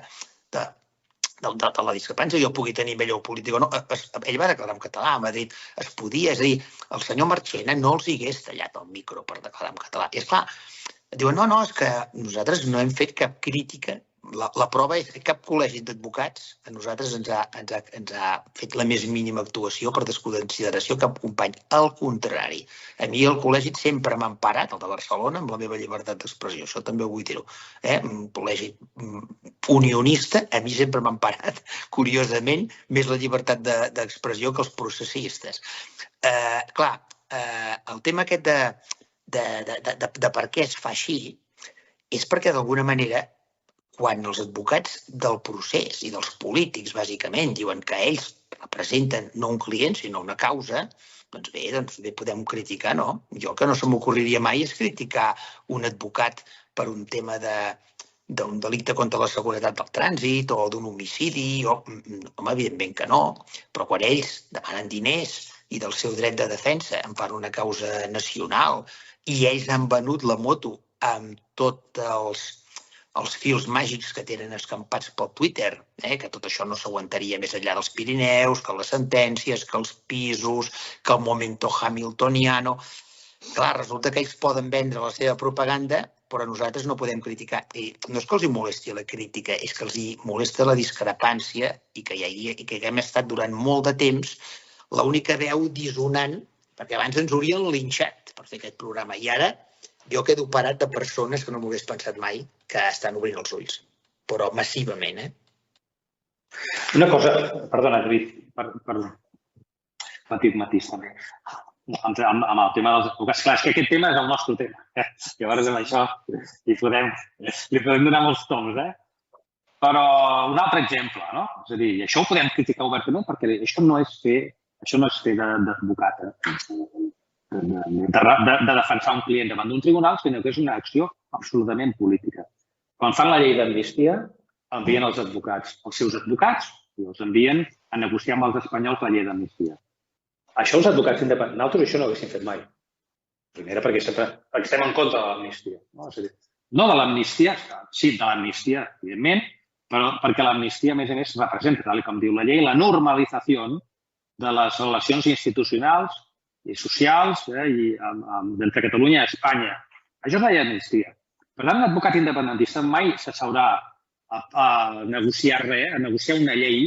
la discrepància. Jo pugui tenir millor polític o no. Ell va declarar en català a Madrid. Es podia, és a dir, el senyor Marchena no els hagués tallat el micro per declarar en català. I esclar, diuen, no, és que nosaltres no hem fet cap crítica. La prova és que cap col·legi d'advocats a nosaltres ens ha fet la més mínima actuació per desconsideració cap company. Al contrari, a mi el col·legi sempre m'ha emparat, el de Barcelona, amb la meva llibertat d'expressió. Això també ho vull dir-ho. Un col·legi unionista, a mi sempre m'ha emparat, curiosament, més la llibertat d'expressió que els processistes. Clar, el tema aquest de per què es fa així és perquè, d'alguna manera, quan els advocats del procés i dels polítics, bàsicament, diuen que ells representen no un client, sinó una causa, doncs bé, podem criticar, no? Jo que no se m'ocorriria mai és criticar un advocat per un tema d'un delicte contra la seguretat del trànsit o d'un homicidi, home, evidentment que no, però quan ells demanen diners i del seu dret de defensa en fan una causa nacional i ells han venut la moto amb tots els fils màgics que tenen escampats pel Twitter, que tot això no s'aguantaria més enllà dels Pirineus, que les sentències, que els pisos, que el momento hamiltoniano. Clar, resulta que ells poden vendre la seva propaganda, però nosaltres no podem criticar. I no és que els molesti la crítica, és que els molesta la discrepància i que hem estat durant molt de temps l'única veu dissonant, perquè abans ens haurien linxat per fer aquest programa i ara jo quedo parat de persones que no m'ho hagués pensat mai que estan obrint els ulls, però massivament. Una cosa, perdona, David, perdó, petit matís també. Amb el tema dels advocats, clar, és que aquest tema és el nostre tema. Llavors amb això li podem donar molts toms, Però un altre exemple, no? És a dir, això ho podem criticar obertament perquè això no és fer d'advocat, de defensar un client davant d'un tribunal, sinó que és una acció absolutament política. Quan fan la llei d'amnistia, envien els advocats, els seus advocats, i els envien a negociar amb els espanyols la llei d'amnistia. Això els advocats independents, nosaltres això no ho haguéssim fet mai. Primera, perquè estem en contra de l'amnistia. No de l'amnistia, sí, de l'amnistia, evidentment, perquè l'amnistia, a més, representa, tal com diu la llei, la normalització de les relacions institucionals i socials entre Catalunya i Espanya. Això és la llei d'amnistia. Per tant, un advocat independentista mai s'asseurà a negociar res, a negociar una llei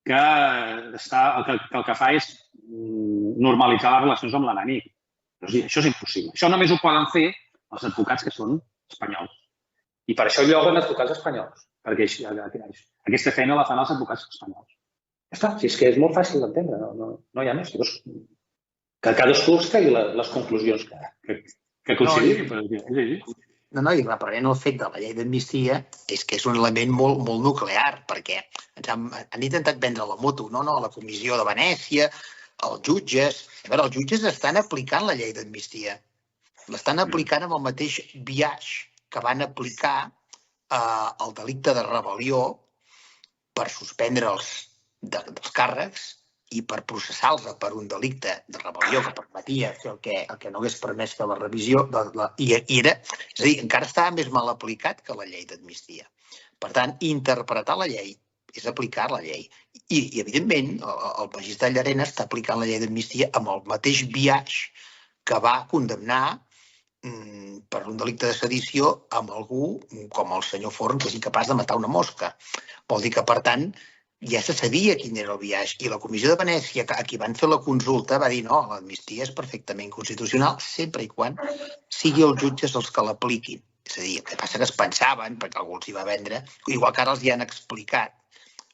que el que fa és normalitzar les relacions amb l'enemic. Això és impossible. Això només ho poden fer els advocats que són espanyols. I per això lloguen advocats espanyols, perquè aquesta feina la fan els advocats espanyols. Ja està, si és que és molt fàcil d'entendre, no hi ha més. Que cadascú es tregui les conclusions que consideri. No, i reprenent el fet de la llei d'amnistia és que és un element molt nuclear, perquè ens han intentat vendre la moto, a la Comissió de Venècia, els jutges... A veure, els jutges estan aplicant la llei d'amnistia. L'estan aplicant amb el mateix biaix que van aplicar el delicte de rebel·lió per suspendre'ls dels càrrecs i per processar-los per un delicte de rebel·lió que permetia fer el que no hagués permès fer la revisió. És a dir, encara estava més mal aplicat que la llei d'amnistia. Per tant, interpretar la llei és aplicar la llei. I evidentment, el magistrat Llarena està aplicant la llei d'amnistia amb el mateix biaix que va condemnar per un delicte de sedició amb algú com el senyor Forn, que és incapaç de matar una mosca. Vol dir que, per tant, ja se sabia quin era el biaix. I la Comissió de Venècia, a qui van fer la consulta, va dir no, l'amnistia és perfectament constitucional sempre i quan sigui els jutges els que l'apliquin. És a dir, el que passa que es pensaven, perquè algú els hi va vendre, igual que ara els hi han explicat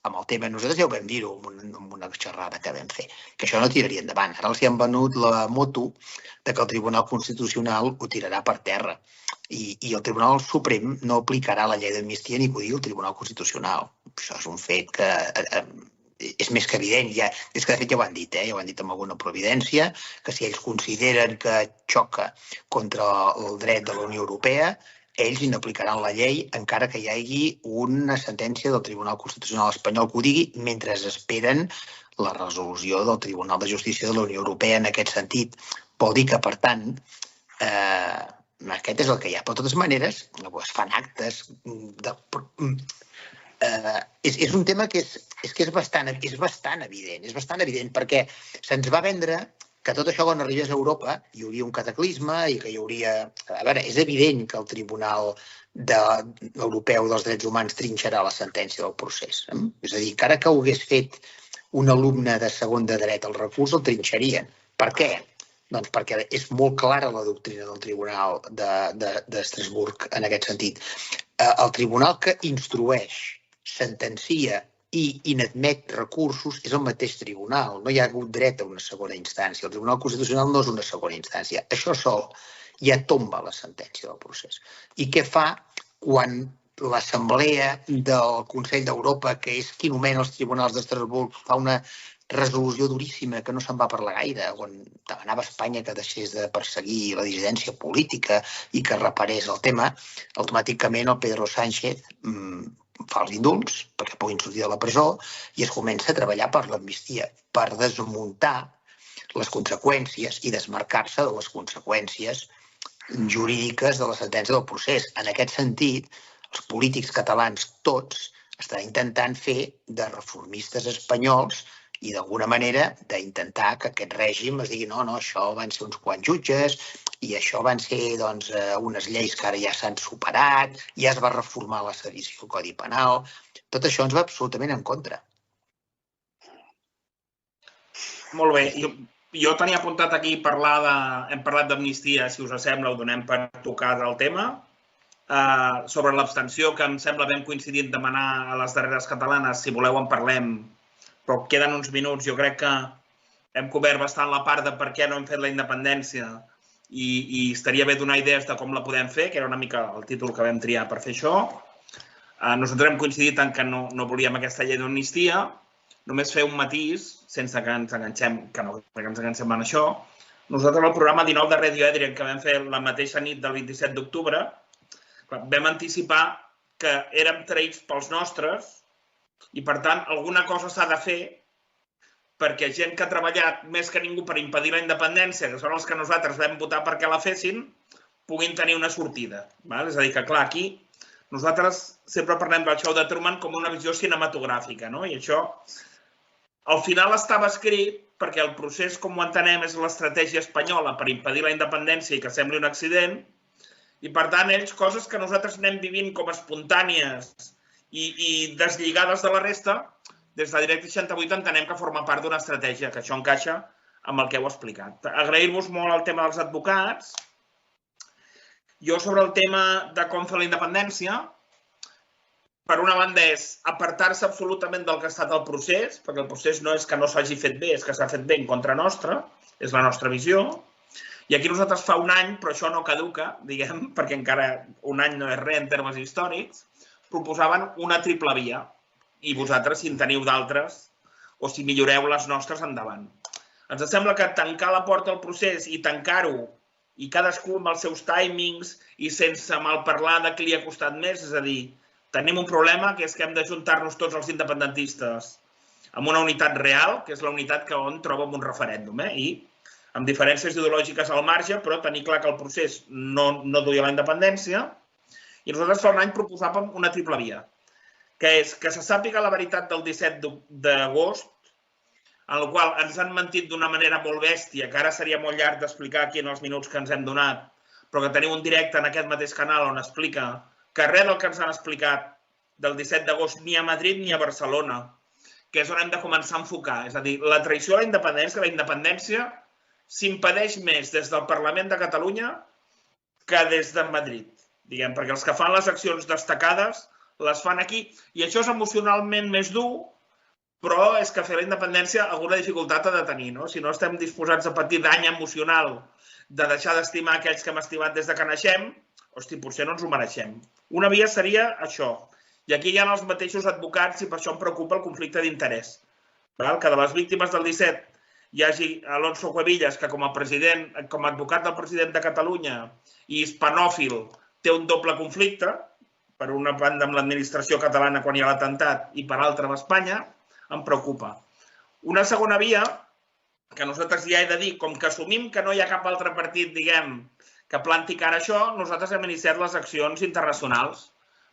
amb el tema, nosaltres ja ho vam dir-ho en una xerrada que vam fer, que això no tiraria endavant. Ara els hi han venut la moto que el Tribunal Constitucional ho tirarà per terra. I el Tribunal Suprem no aplicarà la llei d'amnistia ni que ho digui el Tribunal Constitucional. Això és un fet que és més que evident. És que, de fet, ja ho han dit, ja ho han dit amb alguna providència, que si ells consideren que xoca contra el dret de la Unió Europea, ells n'aplicaran la llei encara que hi hagi una sentència del Tribunal Constitucional espanyol que ho digui, mentre esperen la resolució del Tribunal de Justícia de la Unió Europea en aquest sentit. Vol dir que, per tant, aquest és el que hi ha. Però, de totes maneres, es fan actes... És un tema que és bastant evident. És bastant evident perquè se'ns va vendre que tot això, quan arribés a Europa, hi hauria un cataclisme i que hi hauria... A veure, és evident que el Tribunal Europeu dels Drets Humans trinxarà la sentència del procés. És a dir, encara que ho hagués fet un alumne de segon de dret el recurs, el trinxarien. Per què? Doncs perquè és molt clara la doctrina del Tribunal d'Estrasburg en aquest sentit. El tribunal que instrueix, sentencia i inadmet recursos és el mateix tribunal. No hi ha hagut dret a una segona instància. El Tribunal Constitucional no és una segona instància. Això sol ja tomba la sentència del procés. I què fa quan l'Assemblea del Consell d'Europa, que és qui nomena els tribunals d'Estrasburg, fa una resolució duríssima que no se'n va parlar gaire, on demanava a Espanya que deixés de perseguir la dissidència política i que reparés el tema, automàticament el Pedro Sánchez fa els indults perquè puguin sortir de la presó i es comença a treballar per l'amnistia, per desmuntar les conseqüències i desmarcar-se de les conseqüències jurídiques de la sentència del procés. En aquest sentit, els polítics catalans tots estan intentant fer de reformistes espanyols i d'alguna manera d'intentar que aquest règim es digui no, això van ser uns quants jutges i això van ser unes lleis que ara ja s'han superat, ja es va reformar la sedició del Codi Penal. Tot això ens va absolutament en contra. Molt bé. Jo tenia apuntat aquí hem parlat d'amnistia, si us sembla, ho donem per tocat el tema. Sobre l'abstenció, que em sembla ben coincidint demanar a les darreres catalanes, si voleu en parlem, però queden uns minuts. Jo crec que hem cobert bastant la part de per què no hem fet la independència i estaria bé donar idees de com la podem fer, que era una mica el títol que vam triar per fer això. Nosaltres hem coincidit en que no volíem aquesta llei d'amnistia, només fer un matís, sense que ens enganxem, que no ens enganxem en això. Nosaltres al programa 19 de Radio Adrian, que vam fer la mateixa nit del 27 d'octubre, vam anticipar que érem traïts pels nostres i, per tant, alguna cosa s'ha de fer perquè gent que ha treballat més que ningú per impedir la independència, que són els que nosaltres vam votar perquè la fessin, puguin tenir una sortida. És a dir, que clar, aquí nosaltres sempre parlem del xou de Truman com una visió cinematogràfica, no? I això, al final estava escrit perquè el procés, com ho entenem, és l'estratègia espanyola per impedir la independència i que sembli un accident, i per tant, ells, coses que nosaltres anem vivint com espontànies i deslligades de la resta, des de Directe 68 entenem que forma part d'una estratègia, que això encaixa amb el que heu explicat. Agrair-vos molt el tema dels advocats. Jo, sobre el tema de com fer la independència, per una banda és apartar-se absolutament del que ha estat el procés, perquè el procés no és que no s'hagi fet bé, és que s'ha fet bé en contra nostra, és la nostra visió. I aquí nosaltres fa un any, però això no caduca, diguem, perquè encara un any no és res en termes històrics, proposaven una triple via. I vosaltres, si en teniu d'altres, o si milloreu les nostres, endavant. Ens sembla que tancar la porta al procés i tancar-ho, i cadascú amb els seus timings i sense malparlar de qui li ha costat més, és a dir, tenim un problema que és que hem d'ajuntar-nos tots els independentistes amb una unitat real, que és la unitat que on trobem un referèndum, i amb diferències ideològiques al marge, però tenir clar que el procés no duia a la independència. I nosaltres fa un any proposàvem una triple via, que és que se sàpiga la veritat del 17 d'agost, en la qual ens han mentit d'una manera molt bèstia, que ara seria molt llarg d'explicar aquí en els minuts que ens hem donat, però que tenim un directe en aquest mateix canal on explica que res del que ens han explicat del 17 d'agost ni a Madrid ni a Barcelona, que és on hem de començar a enfocar. És a dir, la traïció a la independència s'impedeix més des del Parlament de Catalunya que des de Madrid, diguem, perquè els que fan les accions destacades les fan aquí. I això és emocionalment més dur, però és que fer la independència alguna dificultat ha de tenir, no? Si no estem disposats a patir dany emocional de deixar d'estimar aquells que hem estimat des de que naixem, hosti, potser no ens ho mereixem. Una via seria això. I aquí hi ha els mateixos advocats i per això em preocupa el conflicte d'interès. Que de les víctimes del 17 hi hagi Alonso Cuevillas, que com a advocat del president de Catalunya i hispanòfil té un doble conflicte, per una banda amb l'administració catalana quan hi ha l'atemptat i per altra amb Espanya, em preocupa. Una segona via, que nosaltres ja he de dir, com que assumim que no hi ha cap altre partit, diguem, que planti cara a això, nosaltres hem iniciat les accions internacionals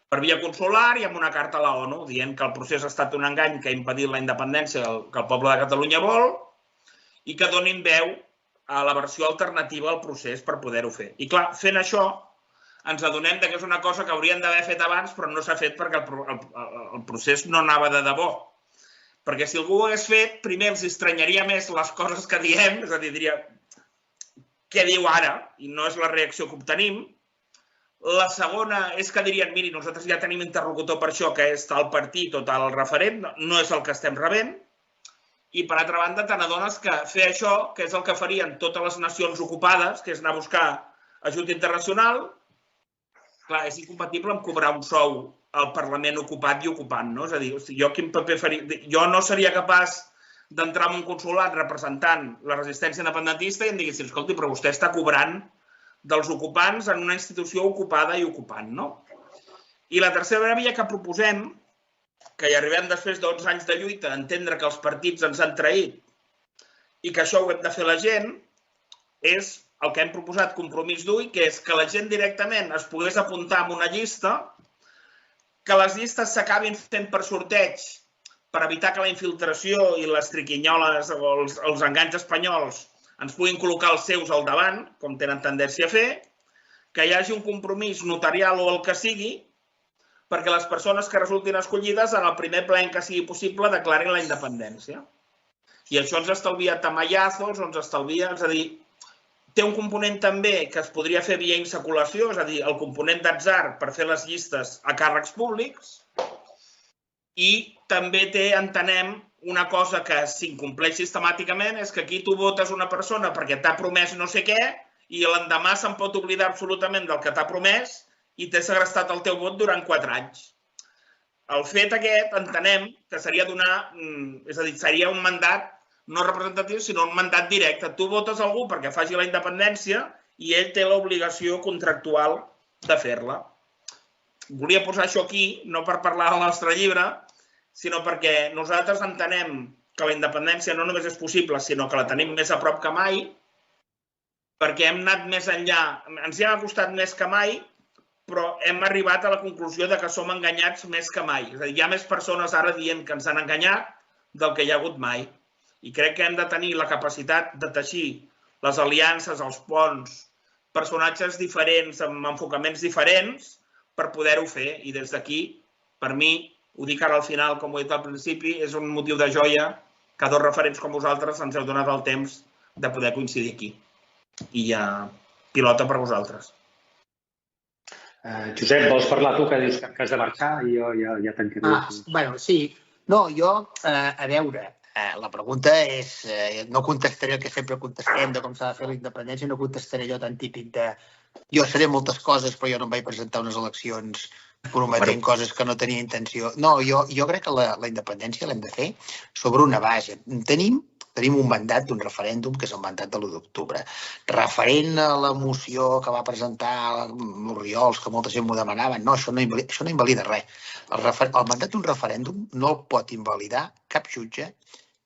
per via consular i amb una carta a la ONU dient que el procés ha estat un engany que ha impedit la independència que el poble de Catalunya vol i que donin veu a la versió alternativa al procés per poder-ho fer. I clar, fent això, ens adonem que és una cosa que haurien d'haver fet abans, però no s'ha fet perquè el procés no anava de debò. Perquè si algú ho hagués fet, primer els estranyaria més les coses que diem, és a dir, diria, què diu ara? I no és la reacció que obtenim. La segona és que dirien, miri, nosaltres ja tenim interlocutor per això, que és tal partit o tal referent, no és el que estem rebent. I, per altra banda, te n'adones que fer això, que és el que farien totes les nacions ocupades, que és anar a buscar ajut internacional, clar, és incompatible amb cobrar un sou al Parlament ocupat i ocupant, no? És a dir, jo quin paper faria? Jo no seria capaç d'entrar en un consulat representant la resistència independentista i em diguessin, escolti, però vostè està cobrant dels ocupants en una institució ocupada i ocupant, no? I la tercera via que proposem, que hi arribem després d'11 anys de lluita, a entendre que els partits ens han traït i que això ho hem de fer la gent, és el que hem proposat Compromís d'Ull, que és que la gent directament es pogués apuntar en una llista, que les llistes s'acabin fent per sorteig per evitar que la infiltració i les triquinyoles o els enganys espanyols ens puguin col·locar els seus al davant, com tenen tendència a fer, que hi hagi un compromís notarial o el que sigui, perquè les persones que resultin escollides en el primer ple en què sigui possible declarin la independència. I això ens estalvia tamallazos, ens estalvia, és a dir, té un component també que es podria fer via insaculació, és a dir, el component d'atzar per fer les llistes a càrrecs públics, i també té, entenem, una cosa que s'incompleix sistemàticament, és que aquí tu votes una persona perquè t'ha promès no sé què i l'endemà se'n pot oblidar absolutament del que t'ha promès i t'he segrestat el teu vot durant 4 anys. El fet aquest, entenem, que seria donar, és a dir, seria un mandat no representatiu, sinó un mandat directe. Tu votes algú perquè faci la independència i ell té l'obligació contractual de fer-la. Volia posar això aquí, no per parlar del nostre llibre, sinó perquè nosaltres entenem que la independència no només és possible, sinó que la tenim més a prop que mai, perquè hem anat més enllà, ens hi ha costat més que mai, però hem arribat a la conclusió de que som enganyats més que mai. És a dir, hi ha més persones ara dient que ens han enganyat del que hi ha hagut mai. I crec que hem de tenir la capacitat de teixir les aliances, els ponts, personatges diferents, amb enfocaments diferents, per poder-ho fer. I des d'aquí, per mi, ho dic ara al final, com ho he dit al principi, és un motiu de joia que dos referents com vosaltres ens heu donat el temps de poder coincidir aquí. I ja, pilota per vosaltres. Josep, vols parlar tu, que dius que has de marxar? I jo ja tancaré. Bueno, sí. No, jo, a veure, la pregunta és, no contestaré el que sempre contestem de com s'ha de fer la independència, no contestaré allò tan típic de jo seré moltes coses, però jo no em vaig presentar unes eleccions prometent coses que no tenia intenció. No, jo crec que la independència l'hem de fer sobre una base. Tenim un mandat d'un referèndum, que és el mandat de l'1 d'octubre. Referent a la moció que va presentar l'Oriols, que molta gent m'ho demanava, no, això no invalida res. El mandat d'un referèndum no el pot invalidar cap jutge,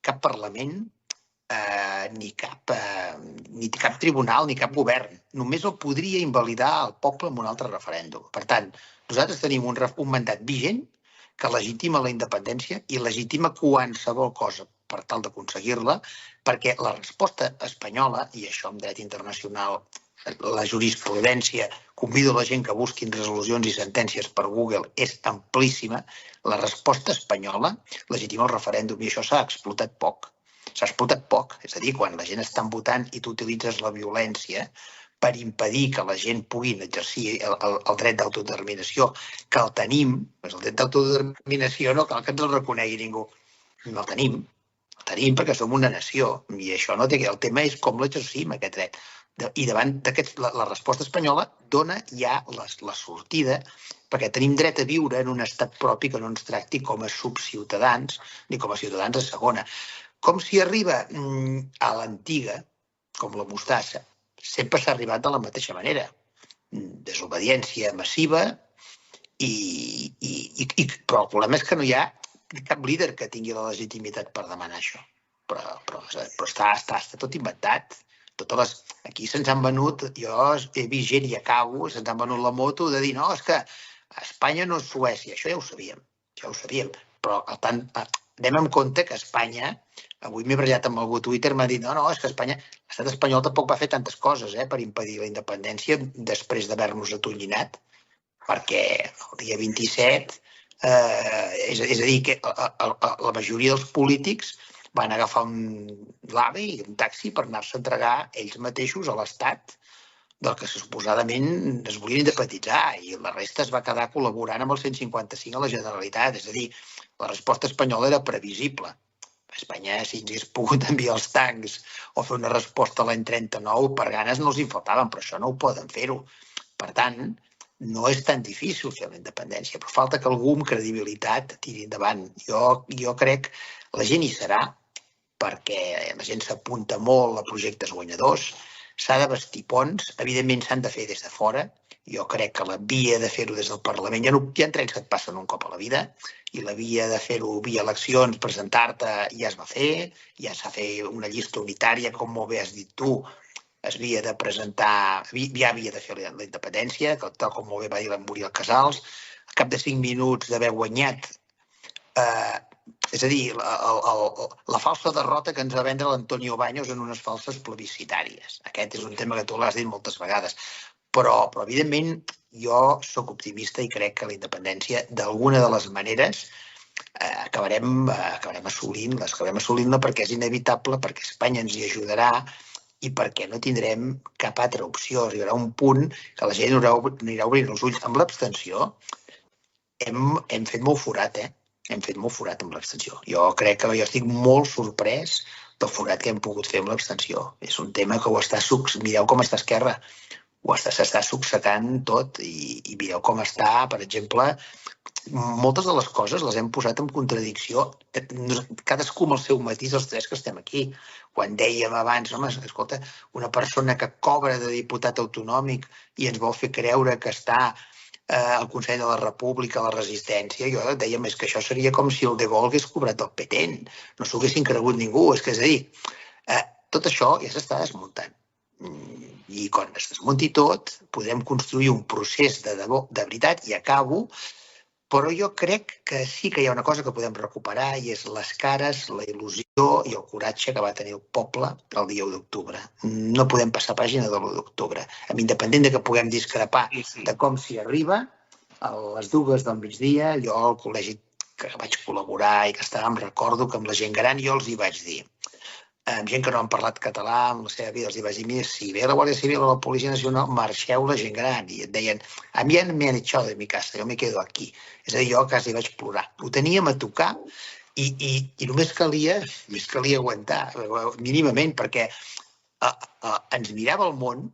cap Parlament, ni cap tribunal, ni cap govern. Només el podria invalidar el poble amb un altre referèndum. Per tant, nosaltres tenim un mandat vigent que legitima la independència i legitima qualsevol cosa per tal d'aconseguir-la, perquè la resposta espanyola, i això en dret internacional, la jurisprudència, convido la gent que busquin resolucions i sentències per Google, és amplíssima. La resposta espanyola legitima el referèndum i això s'ha explotat poc. S'ha explotat poc, és a dir, quan la gent està votant i tu utilitzes la violència per impedir que la gent pugui exercir el dret d'autodeterminació, que el tenim, el dret d'autodeterminació no cal que ens el reconegui ningú, no el tenim. El tenim perquè som una nació i això no té... El tema és com l'exercim, aquest dret. I davant d'aquests, la resposta espanyola dona ja la sortida perquè tenim dret a viure en un estat propi que no ens tracti com a subciutadans ni com a ciutadans de segona. Com s'hi arriba a l'antiga, com la mostassa, sempre s'ha arribat de la mateixa manera. Desobediència massiva, però el problema és que no hi ha cap líder que tingui la legitimitat per demanar això. Però està tot inventat. Aquí se'ns han venut, jo he vist gent i acabo, se'ns han venut la moto de dir no, és que Espanya no és Suècia. Això ja ho sabíem. Però anem amb compte que Espanya, avui m'he barallat amb algú a Twitter, m'ha dit no, és que Espanya, l'estat espanyol tampoc va fer tantes coses per impedir la independència després d'haver-nos atonyinat, perquè el dia 27, és a dir, que la majoria dels polítics van agafar l'AVE i un taxi per anar-se a entregar ells mateixos a l'Estat del que suposadament es volien independitzar i la resta es va quedar col·laborant amb el 155 a la Generalitat. És a dir, la resposta espanyola era previsible. A Espanya, si ens hagués pogut enviar els tancs o fer una resposta l'any 39, per ganes no els hi faltaven, però això no ho poden fer-ho. Per tant, no és tan difícil fer la independència, però falta que algú amb credibilitat tiri endavant. Jo crec que la gent hi serà perquè la gent s'apunta molt a projectes guanyadors, s'ha de bastir ponts, evidentment s'han de fer des de fora. Jo crec que la via de fer-ho des del Parlament, hi ha trens que et passen un cop a la vida, i la via de fer-ho via eleccions, presentar-te, ja es va fer, ja s'ha fet una llista unitària, com molt bé has dit tu, es havia de presentar, ja havia de fer la independència, tal com molt bé va dir la Muriel Casals, al cap de 5 minuts d'haver guanyat, és a dir, la falsa derrota que ens va vendre l'Antonio Baños en unes falses plebiscitàries. Aquest és un tema que tu l'has dit moltes vegades. Però evidentment, jo sóc optimista i crec que la independència, d'alguna de les maneres, acabarem assolint-la perquè és inevitable, perquè Espanya ens hi ajudarà i perquè no tindrem cap altra opció. Arribarà un punt que la gent anirà obrint els ulls. Amb l'abstenció hem fet molt forat, Hem fet molt forat amb l'abstenció. Jo crec que jo estic molt sorprès del forat que hem pogut fer amb l'abstenció. És un tema que mireu com està Esquerra. S'està succecant tot i mireu com està, per exemple, moltes de les coses les hem posat en contradicció, cadascú amb el seu matís, els tres que estem aquí. Quan dèiem abans, home, escolta, una persona que cobra de diputat autonòmic i ens vol fer creure que està al Consell de la República, a la Resistència, jo dèiem que això seria com si el De Gaulle hagués cobrat del Petén. No s'ho haguessin cregut ningú. És a dir, tot això ja s'està desmuntant. I quan es desmunti tot, podrem construir un procés de debò, de veritat, i acabo, però jo crec que sí que hi ha una cosa que podem recuperar i és les cares, la il·lusió i el coratge que va tenir el poble el dia 1 d'octubre. No podem passar pàgina de l'1 d'octubre. Amb independent de que puguem discrepar de com s'hi arriba, a les 2 del migdia, jo al col·legi que vaig col·laborar i que estàvem, recordo que amb la gent gran jo els hi vaig dir, amb gent que no han parlat català en la seva vida, els hi vaig dir, mira, si ve la Guàrdia Civil o la Policia Nacional, marxeu la gent gran. I et deien, a mi me han echado de mi casa, jo me quedo aquí. És a dir, jo quasi vaig plorar. Ho teníem a tocar i només calia aguantar, mínimament, perquè ens mirava el món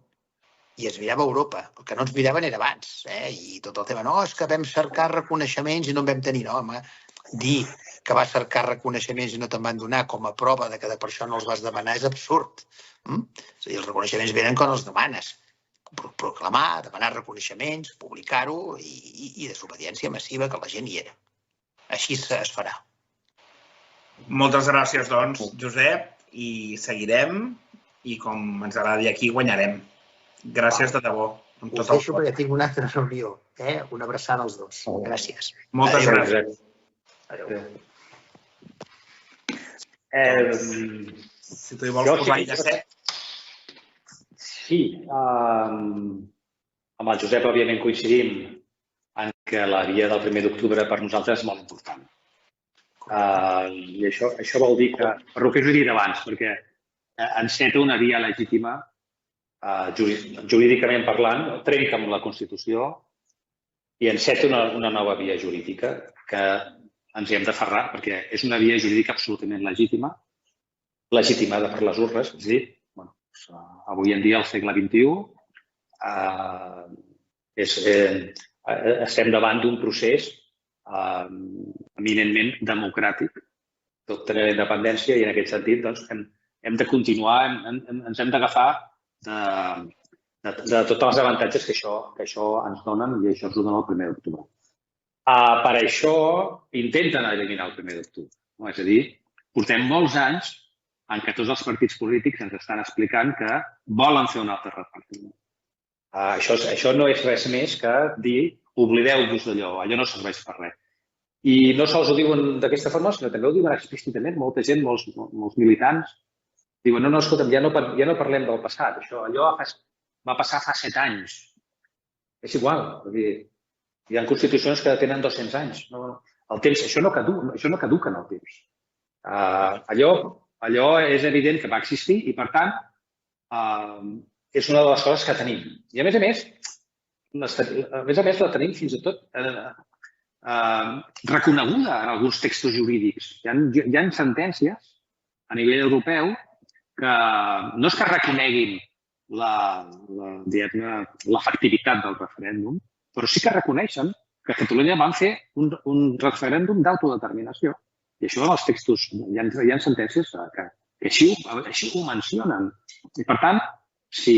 i es mirava Europa. El que no ens miraven era abans. I tot el tema, no, és que vam cercar reconeixements i no en vam tenir. No, home, dir que vas cercar reconeixements i no te'n van donar com a prova de que per això no els vas demanar és absurd. És a dir, els reconeixements venen quan els demanes. Proclamar, demanar reconeixements, publicar-ho i desobediència massiva que la gent hi era. Així es farà. Moltes gràcies, doncs, Josep, i seguirem i com ens agradi aquí guanyarem. Gràcies de debò. Us deixo perquè tinc una altra reunió. Una abraçada als dos. Gràcies. Moltes gràcies. Adéu. Si tu hi vols posar llacet. Sí, amb el Josep, òbviament, coincidim en que la via del 1 d'octubre per nosaltres és molt important. I això vol dir que, per el que us he dit abans, perquè enceta una via legítima, jurídicament parlant, trenca amb la Constitució i enceta una nova via jurídica que ens hi hem d'aferrar, perquè és una via jurídica absolutament legítima, legitimada per les urnes, és a dir, avui en dia, al segle XXI, estem davant d'un procés eminentment democràtic, tot tenint la independència, i en aquest sentit hem de continuar, ens hem d'agafar de tots els avantatges que això ens donen, i això ens ho dona el 1 d'octubre. Per això intenten eliminar el 1 d'octubre. És a dir, portem molts anys en què tots els partits polítics ens estan explicant que volen fer un altre referèndum. Això no és res més que dir oblideu-vos d'allò, allò no serveix per res. I no sols ho diuen d'aquesta forma, sinó també ho diuen explícitament. Molta gent, molts militants, diuen no, escolta'm, ja no parlem del passat. Allò va passar fa 7 anys. És igual. Hi ha constitucions que tenen 200 anys. El temps, això no caduca en el temps. Allò és evident que va existir i, per tant, és una de les coses que tenim. I, a més a més, la tenim fins i tot reconeguda en alguns textos jurídics. Hi ha sentències a nivell europeu que no és que reconeguin l'efectivitat del referèndum, però sí que reconeixen que a Catalunya van fer un referèndum d'autodeterminació. I això en els textos, hi ha sentències que així ho mencionen. I, per tant, si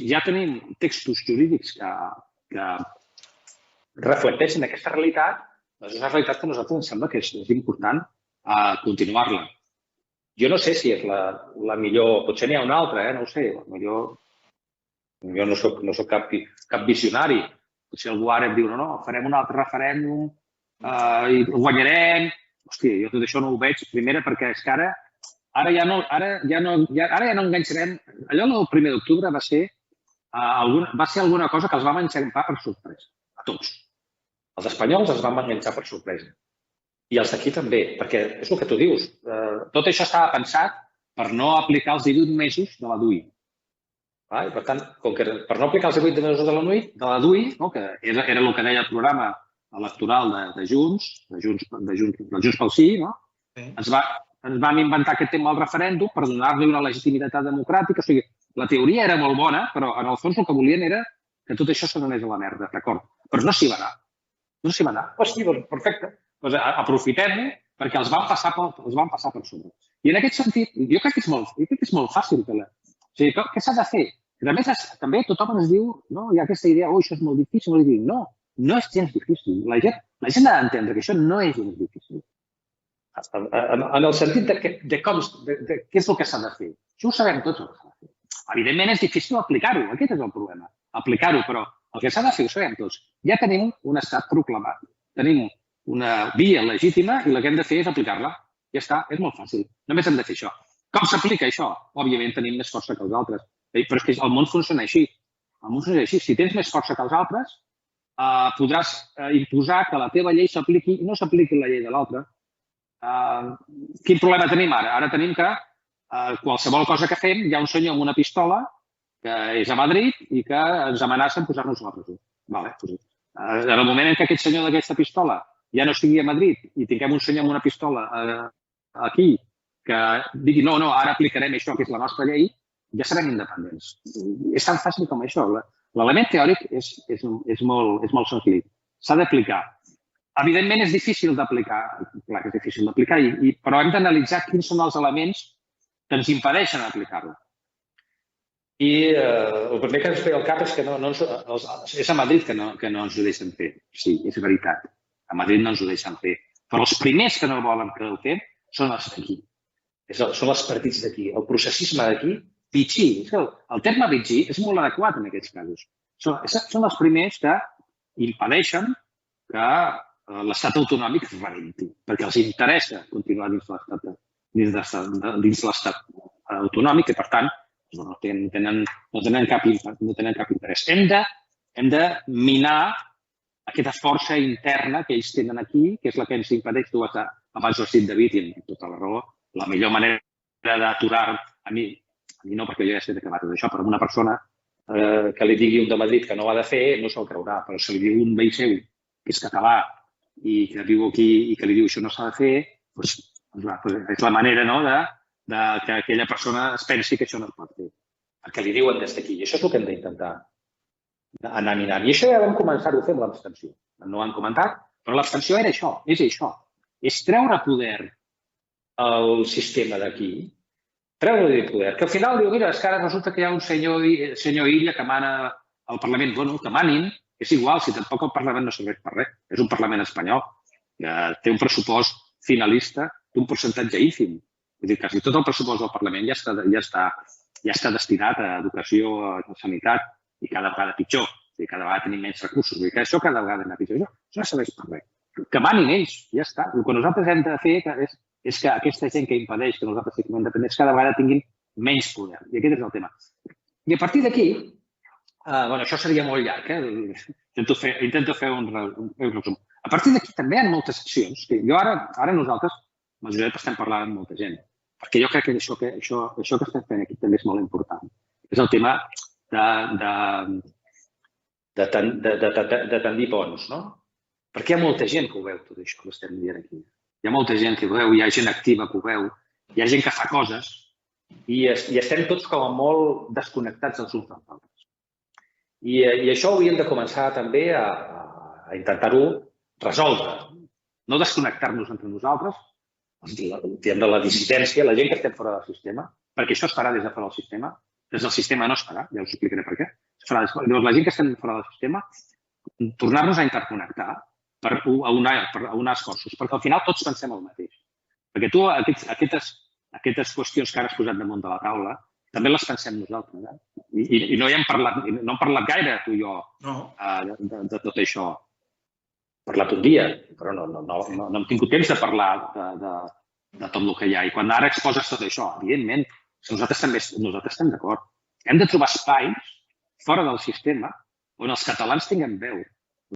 ja tenim textos jurídics que reflecteixen aquesta realitat, és una realitat que a nosaltres ens sembla que és important continuar-la. Jo no sé si és la millor, potser n'hi ha una altra, no ho sé, jo no soc cap visionari. Potser algú ara em diu, no, farem un altre referèndum i ho guanyarem. Hòstia, jo tot això no ho veig, primera perquè és que ara ja no enganxarem. Allò del 1 d'octubre va ser alguna cosa que els vam enganxar per sorpresa, a tots. Els espanyols els vam enganxar per sorpresa. I els d'aquí també, perquè és el que tu dius. Tot això estava pensat per no aplicar els 18 mesos de la DUI. I, per tant, per no aplicar els 18 mesos de la DUI, que era el que deia el programa electoral de Junts pel Sí, ens vam inventar aquest tema del referèndum per donar-li una legitimitat democràtica. O sigui, la teoria era molt bona, però en el fons el que volien era que tot això se n'anés a la merda, d'acord? Però no s'hi va anar. No s'hi va anar. Sí, perfecte. Aprofitem-ho perquè els van passar per sobre. I en aquest sentit, jo crec que és molt fàcil. O sigui, què s'ha de fer? A més, també tothom ens diu, hi ha aquesta idea, això és molt difícil. No és gens difícil. La gent ha d'entendre que això no és gens difícil. En el sentit de què és el que s'ha de fer. Això ho sabem tots el que s'ha de fer. Evidentment és difícil aplicar-ho, aquest és el problema. Aplicar-ho, però el que s'ha de fer ho sabem tots. Ja tenim un estat proclamat, tenim una via legítima i el que hem de fer és aplicar-la. Ja està, és molt fàcil. Només hem de fer això. Com s'aplica això? Òbviament tenim més força que els altres. Però és que el món funciona així. El món funciona així. Si tens més força que els altres, podràs imposar que la teva llei s'apliqui i no s'apliqui la llei de l'altre. Quin problema tenim ara? Ara tenim que qualsevol cosa que fem hi ha un senyor amb una pistola que és a Madrid i que ens amenaça en posar-nos a la presó. En el moment en què aquest senyor d'aquesta pistola ja no estigui a Madrid i tinguem un senyor amb una pistola aquí que digui no, ara aplicarem això, que és la nostra llei, ja serem independents. És tan fàcil com això. L'element teòric és molt senzill. S'ha d'aplicar. Evidentment és difícil d'aplicar, clar que és difícil d'aplicar, però hem d'analitzar quins són els elements que ens impedeixen aplicar-ho. I el primer que ens ve al cap és que és a Madrid que no ens ho deixen fer. Sí, és veritat. A Madrid no ens ho deixen fer. Però els primers que no volen que ho fem són els d'aquí. Són els partits d'aquí. El processisme d'aquí. Bitxí. El terme bitxí és molt adequat en aquests casos. Són els primers que impedeixen que l'estat autonòmic es rebenti, perquè els interessa continuar dins l'estat autonòmic i, per tant, no tenen cap interès. Hem de minar aquesta força interna que ells tenen aquí, que és la que ens impedeix, tu abans ho has dit, David, i amb tota la raó, la millor manera d'aturar, a mi no, perquè jo ja sé de què va tot això, però una persona que li digui un de Madrid que no ho ha de fer, no se'l creurà, però si li diu un veí seu, que és català, i que viu aquí i que li diu això no s'ha de fer, doncs és la manera que aquella persona es pensi que això no es pot fer. Perquè li diuen des d'aquí. I això és el que hem d'intentar anar minant. I això ja vam començar-ho a fer amb l'abstenció. No ho han comentat, però l'abstenció era això, és això. És treure poder al sistema d'aquí, treure-li poder. Que al final diu, mira, és que ara resulta que hi ha un senyor Illa que mana al Parlament. Bueno, que manin. És igual, si tampoc el Parlament no serveix per res. És un Parlament espanyol que té un pressupost finalista d'un percentatge ínfim. Vull dir, quasi tot el pressupost del Parlament ja està destinat a educació, a sanitat, i cada vegada pitjor. Cada vegada tenim menys recursos. Vull dir que això cada vegada és pitjor. Això no serveix per res. Que manin ells, ja està. El que nosaltres hem de fer és que aquesta gent que impedeix que nosaltres siguem independents cada vegada tinguin menys poder. I aquest és el tema. I a partir d'aquí, això seria molt llarg, intento fer un resum. A partir d'aquí també hi ha moltes accions. Ara nosaltres, la majoria estem parlant amb molta gent, perquè jo crec que això que estem fent aquí també és molt important. És el tema de tendir ponts, no? Perquè hi ha molta gent que ho veu, tot això que estem dient aquí. Hi ha molta gent que ho veu, hi ha gent activa que ho veu, hi ha gent que fa coses i estem tots com a molt desconnectats els uns dels altres. I això hauríem de començar també a intentar-ho resoldre. No desconnectar-nos entre nosaltres, diguem de la dissidència, la gent que estem fora del sistema, perquè això es farà des de fora del sistema. Des del sistema no es farà, ja us explicaré per què. La gent que estem fora del sistema, tornar-nos a interconnectar per aunar esforços, perquè al final tots pensem el mateix. Perquè tu, aquestes qüestions que ara has posat damunt de la taula, també les pensem nosaltres. I no hem parlat gaire, tu i jo, de tot això. Hem parlat un dia, però no hem tingut temps de parlar de tot el que hi ha. I quan ara exposes tot això, evidentment, nosaltres estem d'acord. Hem de trobar espais fora del sistema on els catalans tinguem veu,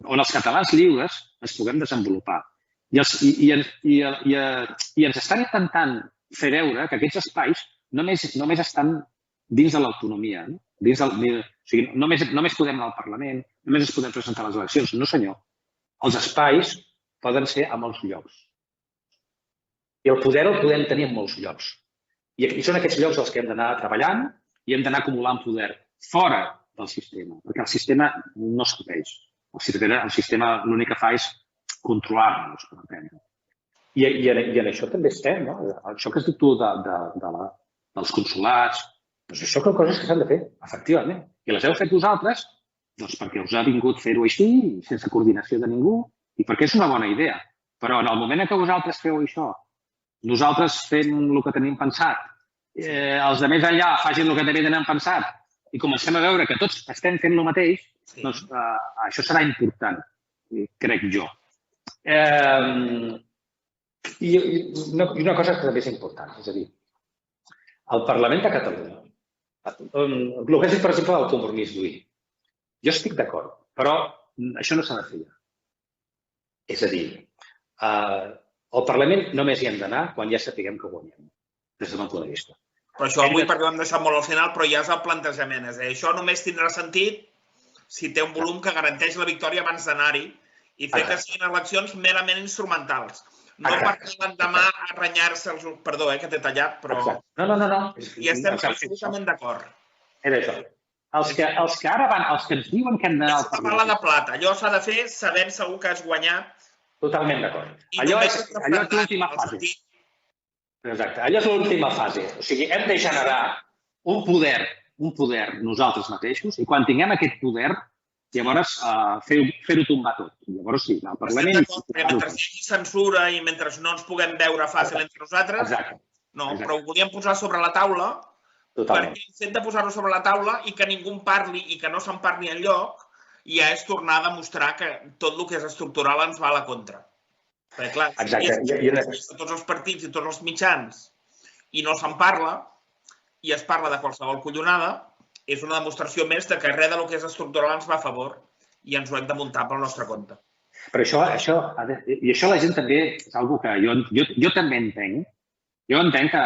on els catalans lliures ens puguem desenvolupar. I ens estan intentant fer veure que aquests espais només estan dins de l'autonomia. Només podem anar al Parlament, només es podem presentar a les eleccions. No, senyor. Els espais poden ser a molts llocs. I el poder el podem tenir en molts llocs. I són aquests llocs els que hem d'anar treballant i hem d'anar acumulant poder fora del sistema, perquè el sistema no serveix. El sistema l'únic que fa és controlar-nos. I en això també estem, no? Això que has dit tu dels consolats, doncs això són coses que s'han de fer, efectivament. I les heu fet vosaltres doncs perquè us ha vingut fer-ho així, sense coordinació de ningú, i perquè és una bona idea. Però en el moment en què vosaltres feu això, nosaltres fem el que tenim pensat els de més enllà facin el que també tenen pensat i comencem a veure que tots estem fent el mateix, doncs això serà important, crec jo. I una cosa que també és important, és a dir, el Parlament de Catalunya, el que és, per exemple, el compromís d'UI. Jo estic d'acord, però això no s'ha de fer ja. És a dir, al Parlament només hi hem d'anar quan ja sapiguem que guanyem, des del meu punt de vista. Però això avui perquè ho hem deixat molt al final, però ja és el plantejament. És a dir, això només tindrà sentit si té un volum que garanteix la victòria abans d'anar-hi i fer que siguin eleccions merament instrumentals. No per l'endemà a renyar-se els... Perdó, que t'he tallat, però... No. I estem absolutament d'acord. Era això. Els que ara van, els que ens diuen que hem d'anar al Parlament... És la bala de plata. Allò s'ha de fer sabent segur que has guanyat. Totalment d'acord. Allò és l'última fase. Exacte. Allò és l'última fase. O sigui, hem de generar un poder nosaltres mateixos i quan tinguem aquest poder, llavors fer-ho tombar tot. Llavors sí, el Parlament... Mentre hi hagi censura i mentre no ens puguem veure fàcil entre nosaltres, no, però ho volíem posar sobre la taula perquè el fet de posar-ho sobre la taula i que ningú en parli i que no se'n parli enlloc ja és tornar a demostrar que tot el que és estructural ens va a la contra. Perquè, clar, si tots els partits i tots els mitjans i no se'n parla i es parla de qualsevol collonada, és una demostració més que res del que és estructural ens va a favor i ens ho hem de muntar pel nostre compte. Però això la gent també és una cosa que jo també entenc. Jo entenc que,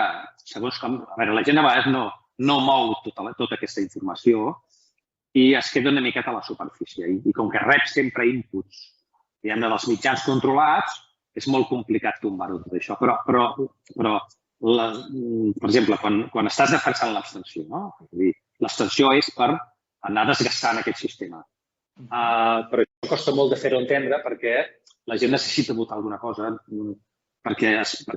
segons com... A veure, la gent a vegades no mou tota aquesta informació i es queda una miqueta a la superfície. I com que rep sempre inputs, diguem-ne, dels mitjans controlats, és molt complicat tombar-ho tot això. Però per exemple, quan estàs defensant l'abstenció, no? L'abstenció és per anar desgastant aquest sistema. Però això costa molt de fer-ho entendre perquè la gent necessita votar alguna cosa, perquè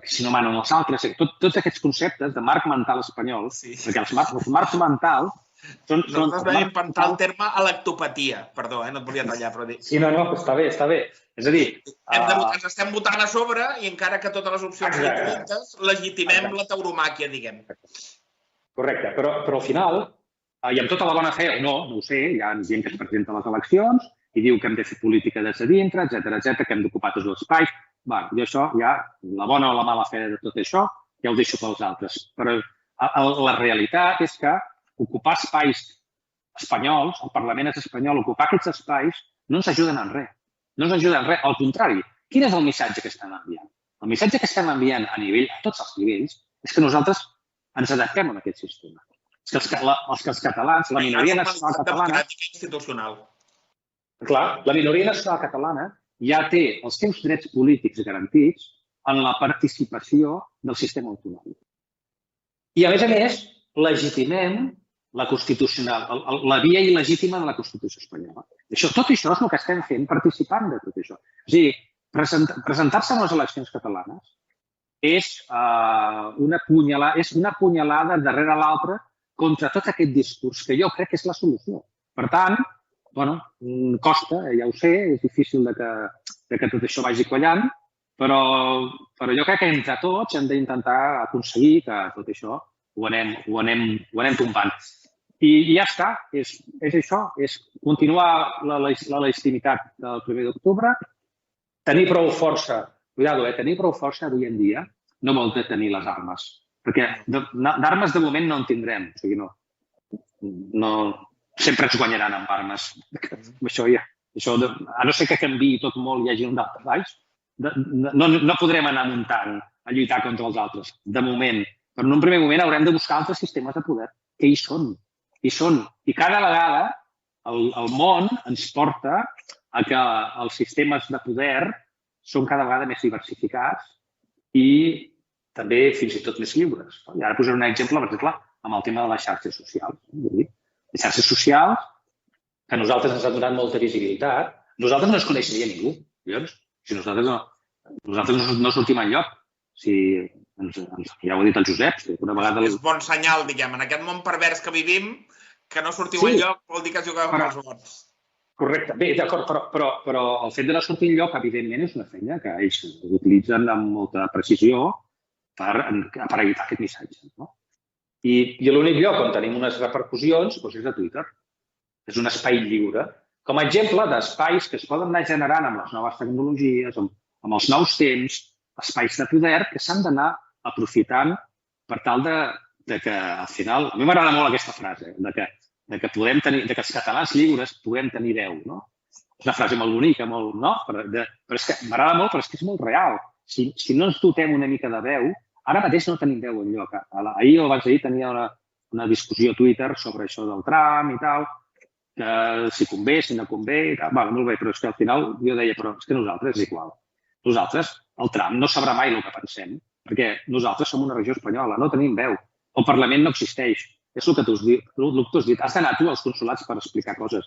si no manen els altres. Tots aquests conceptes de marc mental espanyol, perquè els marcs mentals són... Nosaltres vam inventar el terme electopatia. Perdó, no et volia tallar, però... Sí, no, està bé. És a dir... Ens estem votant a sobre i encara que totes les opcions són diferents, legitimem la tauromàquia, diguem. Correcte, però al final, i amb tota la bona fe o no ho sé, hi ha gent que es presenta a les eleccions i diu que hem de fer política des de dintre, etcètera, que hem d'ocupar tots els espais. I això ja, la bona o la mala fe de tot això, ja ho deixo pels altres. Però la realitat és que ocupar espais espanyols, el Parlament és espanyol, ocupar aquests espais no ens ajuden en res. No ens ajuden en res. Al contrari, quin és el missatge que estem enviant? El missatge que estem enviant a tots els nivells és que nosaltres ens adaptem a aquest sistema. És que els catalans, la minoria nacional catalana... Clar, la minoria nacional catalana ja té els seus drets polítics garantits en la participació del sistema autonòmic. I, a més, legitimem la via il·legítima de la Constitució espanyola. Tot això és el que estem fent participant de tot això. És a dir, presentar-se en les eleccions catalanes és una punyalada darrere l'altra contra tot aquest discurs, que jo crec que és la solució. Per tant, costa, ja ho sé, és difícil que tot això vagi quallant, però jo crec que entre tots hem d'intentar aconseguir que tot això ho anem tombant. I ja està, és això, és continuar la legitimitat del 1 d'octubre, tenir prou força, tenir prou força avui en dia no vol dir tenir les armes, perquè d'armes de moment no en tindrem, o sigui, no sempre ens guanyaran amb armes. Això, a no ser que canviï tot molt i hi hagi un daltabaix, no podrem anar muntant a lluitar contra els altres, de moment. Però en un primer moment haurem de buscar altres sistemes de poder, que hi són. I cada vegada el món ens porta a que els sistemes de poder són cada vegada més diversificats i també fins i tot més lliures. I ara posaré un exemple, per exemple, amb el tema de les xarxes socials. Les xarxes socials, que a nosaltres ens han donat molta visibilitat, nosaltres no es coneixeria ningú. Si nosaltres no sortim enlloc, ja ho ha dit el Josep, una vegada... És bon senyal, diguem, en aquest món pervers que vivim, que no sortiu enlloc vol dir que jugueu amb els vots. Correcte. Bé, d'acord, però el fet de no sortir enlloc, evidentment, és una feina que ells utilitzen amb molta precisió per evitar aquest missatge. I l'únic lloc on tenim unes repercussions és a Twitter. És un espai lliure. Com a exemple d'espais que es poden anar generant amb les noves tecnologies, amb els nous temps, espais de poder que s'han d'anar aprofitant per tal de que, al final, a mi m'agrada molt aquesta frase, de que els catalans lliures puguem tenir veu, no? És una frase molt bonica, molt, no? Però és que m'agrada molt, però és que és molt real. Si no ens dotem una mica de veu, ara mateix no tenim veu enlloc. Ahir o abans d'ahir tenia una discussió a Twitter sobre això del Trump i tal, que si convé, si no convé i tal. Molt bé, però és que al final jo deia, però és que nosaltres és igual. Nosaltres, el Trump no sabrà mai el que pensem, perquè nosaltres som una regió espanyola, no tenim veu. El Parlament no existeix. És el que tu has dit. Has d'anar tu als consulats per explicar coses.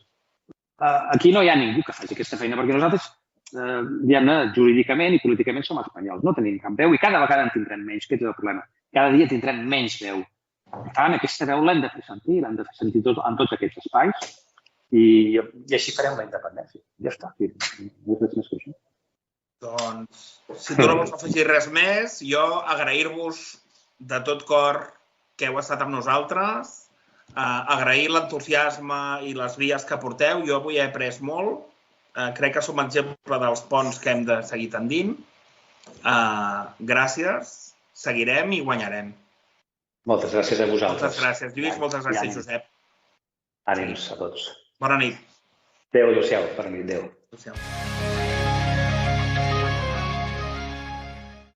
Aquí no hi ha ningú que faci aquesta feina, perquè nosaltres, jurídicament i políticament som espanyols. No tenim cap veu i cada vegada en tindrem menys. Aquest és el problema. Cada dia tindrem menys veu. Per tant, aquesta veu l'hem de fer sentir, l'hem de fer sentir en tots aquests espais i així farem la independència. Ja està. No és més que això. Doncs, si tu no vols afegir res més, jo agrair-vos de tot cor que heu estat amb nosaltres, agrair l'entusiasme i les vies que porteu. Jo avui he après molt. Crec que som exemple dels ponts que hem de seguir tendint. Gràcies, seguirem i guanyarem. Moltes gràcies a vosaltres. Moltes gràcies, Lluís. Moltes gràcies, Josep. Ànims a tots. Bona nit. Adéu, adéu-siau. Bona nit, adéu. Adéu-siau.